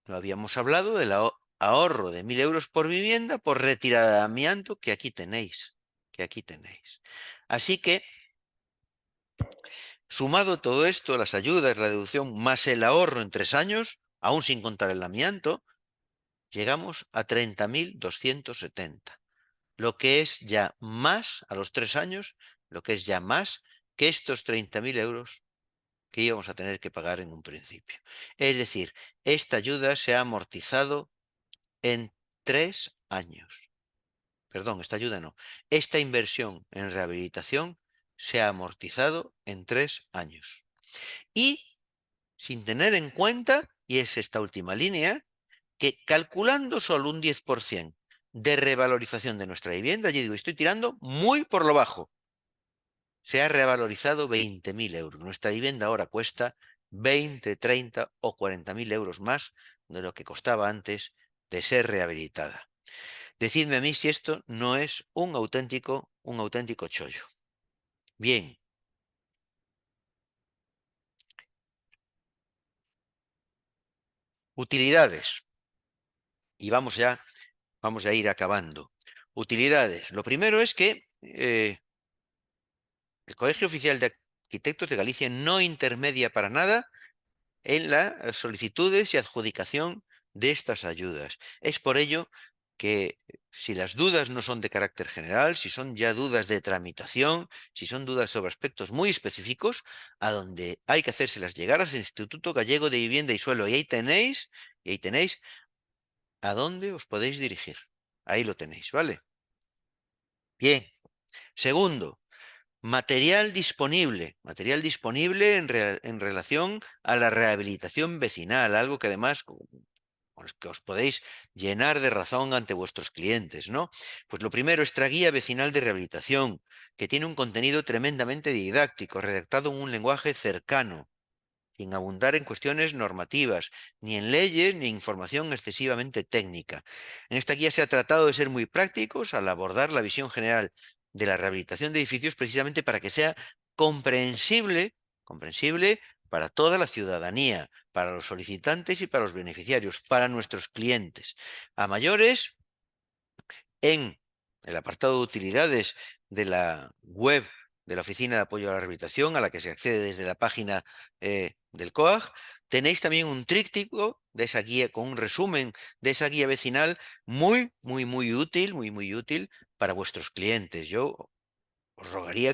no habíamos hablado del ahorro de 1.000 euros por vivienda por retirada de amianto que aquí tenéis. Que aquí tenéis. Así que, sumado todo esto, las ayudas, la deducción, más el ahorro en 3 años, aún sin contar el amianto, llegamos a 30.270. Lo que es ya más, a los 3 años, lo que es ya más que estos 30.000 euros que íbamos a tener que pagar en un principio. Es decir, esta ayuda se ha amortizado en 3 años. Perdón, esta ayuda no. Esta inversión en rehabilitación se ha amortizado en 3 años. Y sin tener en cuenta, y es esta última línea, que calculando solo un 10% de revalorización de nuestra vivienda, yo digo, estoy tirando muy por lo bajo, se ha revalorizado 20.000 euros. Nuestra vivienda ahora cuesta 20, 30 o 40.000 euros más de lo que costaba antes de ser rehabilitada. Decidme a mí si esto no es un auténtico chollo. Bien, utilidades. Y vamos a ir acabando. Utilidades. Lo primero es que el Colegio Oficial de Arquitectos de Galicia no intermedia para nada en las solicitudes y adjudicación de estas ayudas. Es por ello que si las dudas no son de carácter general, si son ya dudas de tramitación, si son dudas sobre aspectos muy específicos, a donde hay que hacérselas llegar al Instituto Gallego de Vivienda y Suelo. Y ahí tenéis a dónde os podéis dirigir. Ahí lo tenéis, ¿vale? Bien. Segundo, material disponible en relación a la rehabilitación vecinal, algo que además que os podéis llenar de razón ante vuestros clientes, ¿no? Pues lo primero, esta guía vecinal de rehabilitación, que tiene un contenido tremendamente didáctico, redactado en un lenguaje cercano, sin abundar en cuestiones normativas, ni en leyes, ni en información excesivamente técnica. En esta guía se ha tratado de ser muy prácticos al abordar la visión general de la rehabilitación de edificios precisamente para que sea comprensible para toda la ciudadanía, para los solicitantes y para los beneficiarios, para nuestros clientes. A mayores, en el apartado de utilidades de la web de la Oficina de Apoyo a la Rehabilitación, a la que se accede desde la página del COAG, tenéis también un tríptico de esa guía, con un resumen de esa guía vecinal muy, muy, muy útil para vuestros clientes. Yo os rogaría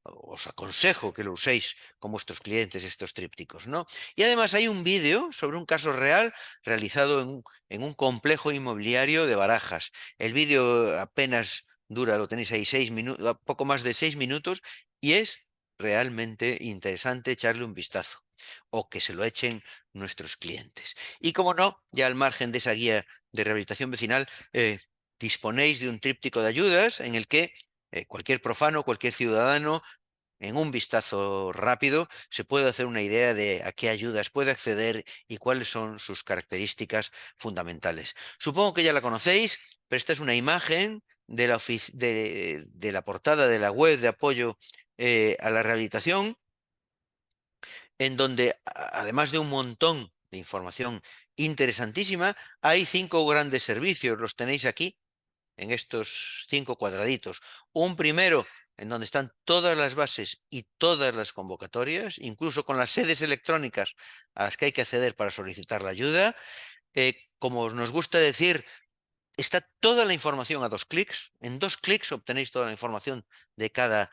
os aconsejo que lo uséis con vuestros clientes estos trípticos, ¿no? Y además hay un vídeo sobre un caso real realizado en un complejo inmobiliario de Barajas. El vídeo apenas dura, lo tenéis ahí, 6 minutos, poco más de 6 minutos, y es realmente interesante echarle un vistazo, o que se lo echen nuestros clientes. Y como no, ya al margen de esa guía de rehabilitación vecinal, disponéis de un tríptico de ayudas en el que cualquier profano, cualquier ciudadano, en un vistazo rápido, se puede hacer una idea de a qué ayudas puede acceder y cuáles son sus características fundamentales. Supongo que ya la conocéis, pero esta es una imagen de la portada de la web de apoyo a la rehabilitación, en donde, además de un montón de información interesantísima, hay 5 grandes servicios. Los tenéis aquí en estos 5 cuadraditos. Un primero en donde están todas las bases y todas las convocatorias, incluso con las sedes electrónicas a las que hay que acceder para solicitar la ayuda. Como nos gusta decir, está toda la información a 2 clics. En 2 clics obtenéis toda la información de cada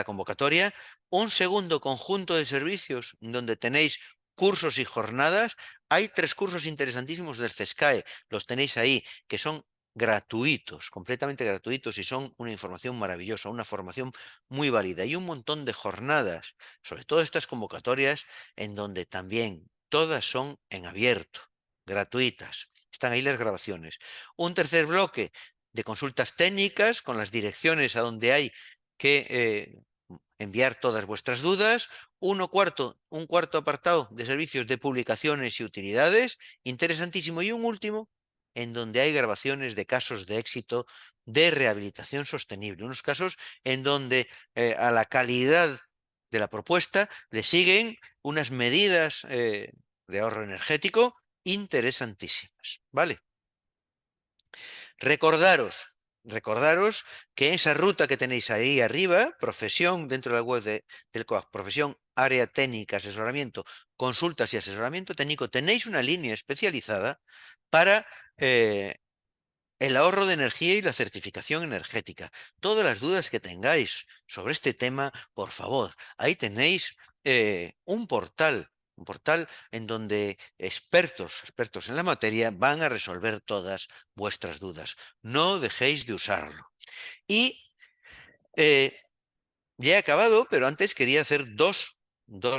convocatoria. Un segundo conjunto de servicios donde tenéis cursos y jornadas. Hay 3 cursos interesantísimos del CESCAE, los tenéis ahí, que son gratuitos, completamente gratuitos, y son una información maravillosa, una formación muy válida, y un montón de jornadas, sobre todo estas convocatorias, en donde también todas son en abierto, gratuitas. Están ahí las grabaciones. Un tercer bloque de consultas técnicas con las direcciones a donde hay que enviar todas vuestras dudas. Un cuarto apartado de servicios de publicaciones y utilidades, interesantísimo. Y un último en donde hay grabaciones de casos de éxito de rehabilitación sostenible, unos casos en donde a la calidad de la propuesta le siguen unas medidas de ahorro energético interesantísimas, ¿vale? Recordaros que esa ruta que tenéis ahí arriba, profesión, dentro de la web del COAG, profesión, área técnica, asesoramiento, consultas y asesoramiento técnico, tenéis una línea especializada para el ahorro de energía y la certificación energética. Todas las dudas que tengáis sobre este tema, por favor, ahí tenéis un portal en donde expertos en la materia van a resolver todas vuestras dudas. No dejéis de usarlo. Y eh, ya he acabado, pero antes quería hacer dos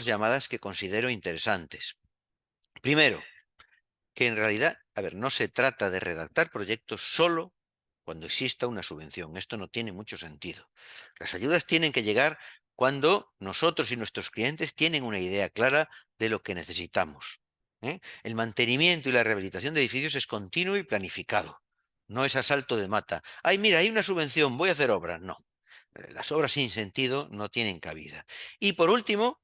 llamadas que considero interesantes. Primero, que en realidad, a ver, no se trata de redactar proyectos solo cuando exista una subvención. Esto no tiene mucho sentido. Las ayudas tienen que llegar cuando nosotros y nuestros clientes tienen una idea clara de lo que necesitamos, ¿eh? El mantenimiento y la rehabilitación de edificios es continuo y planificado. No es a salto de mata. Ay, mira, hay una subvención, voy a hacer obras. No. Las obras sin sentido no tienen cabida. Y por último,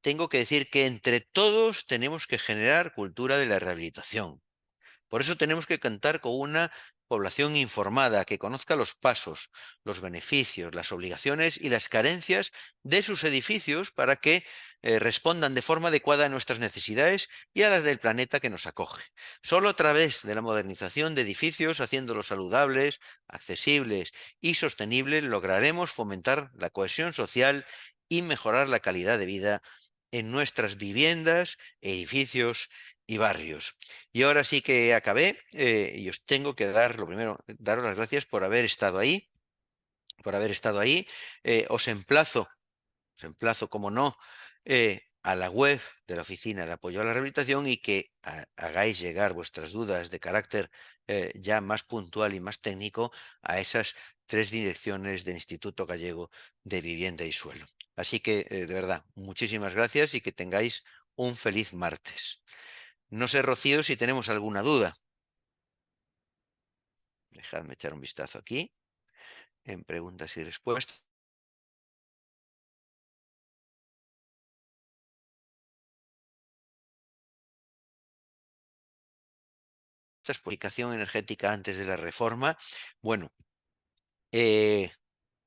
tengo que decir que entre todos tenemos que generar cultura de la rehabilitación. Por eso tenemos que contar con una población informada, que conozca los pasos, los beneficios, las obligaciones y las carencias de sus edificios para que respondan de forma adecuada a nuestras necesidades y a las del planeta que nos acoge. Solo a través de la modernización de edificios, haciéndolos saludables, accesibles y sostenibles, lograremos fomentar la cohesión social y mejorar la calidad de vida en nuestras viviendas, edificios y barrios. Y ahora sí que acabé y os tengo que dar, lo primero, daros las gracias por haber estado ahí, por haber estado ahí. Os emplazo, como no, a la web de la Oficina de Apoyo a la Rehabilitación y que hagáis llegar vuestras dudas de carácter ya más puntual y más técnico a esas 3 direcciones del Instituto Gallego de Vivienda y Suelo. Así que, de verdad, muchísimas gracias y que tengáis un feliz martes. No sé, Rocío, si tenemos alguna duda. Dejadme echar un vistazo aquí en preguntas y respuestas. Publicación energética antes de la reforma. Bueno, eh,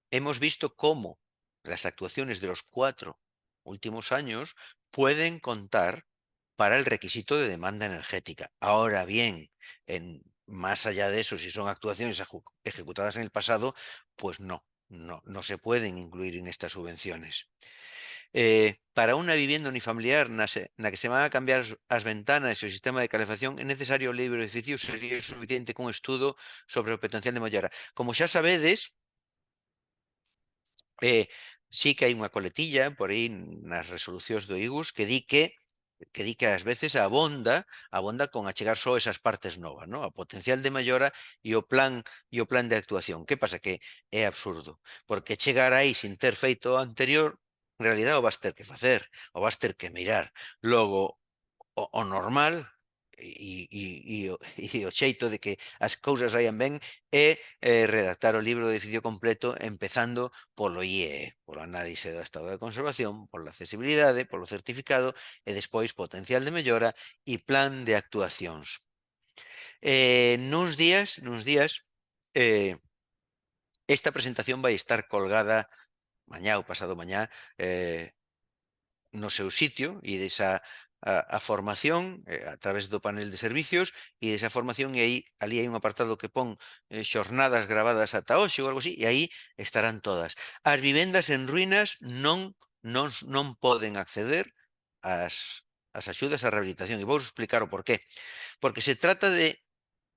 hemos visto cómo las actuaciones de los 4 últimos años pueden contar para el requisito de demanda energética. Ahora bien, más allá de eso, si son actuaciones ejecutadas en el pasado, pues no se pueden incluir en estas subvenciones. Para una vivienda unifamiliar na que se van a cambiar as ventanas e o sistema de calefacción é necesario o libro de edificio, sería suficiente cun estudo sobre o potencial de mellora. Como xa sabedes, sí que hai unha coletilla por aí nas resolucións do IGUS que di que ás veces abonda con achegar só esas partes novas, ¿no? A potencial de mellora e o plan de actuación. Que pasa? Que é absurdo, porque chegar aí sin ter feito o anterior, en realidad o vas ter que facer, o vas ter que mirar. Logo, o normal e o xeito de que as cousas vayan ben é redactar o libro de edificio completo empezando polo IEE, polo análise do estado de conservación, pola accesibilidade, polo certificado e despois potencial de mellora e plan de actuacións. Nuns días, eh, esta presentación vai estar colgada mañá ou pasado mañá no seu sitio e a formación a través do panel de servicios e desa formación e aí ali hai un apartado que pon xornadas gravadas ata hoxe ou algo así e aí estarán todas. As vivendas en ruínas non poden acceder ás axudas á rehabilitación e vou explicar o porqué. Porque se trata de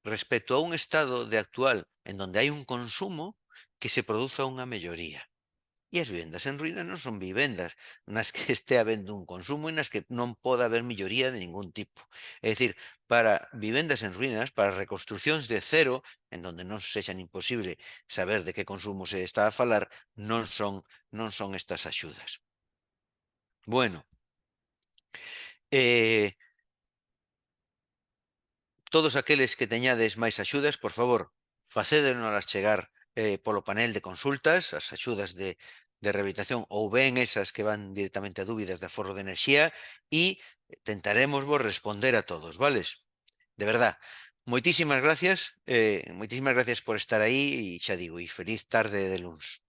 respecto a un estado de actual en donde hai un consumo que se produza unha melloría. E as vivendas en ruína non son vivendas nas que este habendo un consumo e nas que non poda haber melloría de ningún tipo. É dicir, para vivendas en ruínas, para reconstruccións de cero, en donde non sexan imposible saber de que consumo se está a falar, non son estas axudas. Bueno, eh, todos aqueles que teñades máis axudas, por favor, facédenolas chegar polo panel de consultas, as axudas de rehabilitación ou ben esas que van directamente a dúbidas de aforro de enerxía e tentaremosvos responder a todos, vales? De verdad, moitísimas gracias por estar aí e xa digo, e feliz tarde de luns.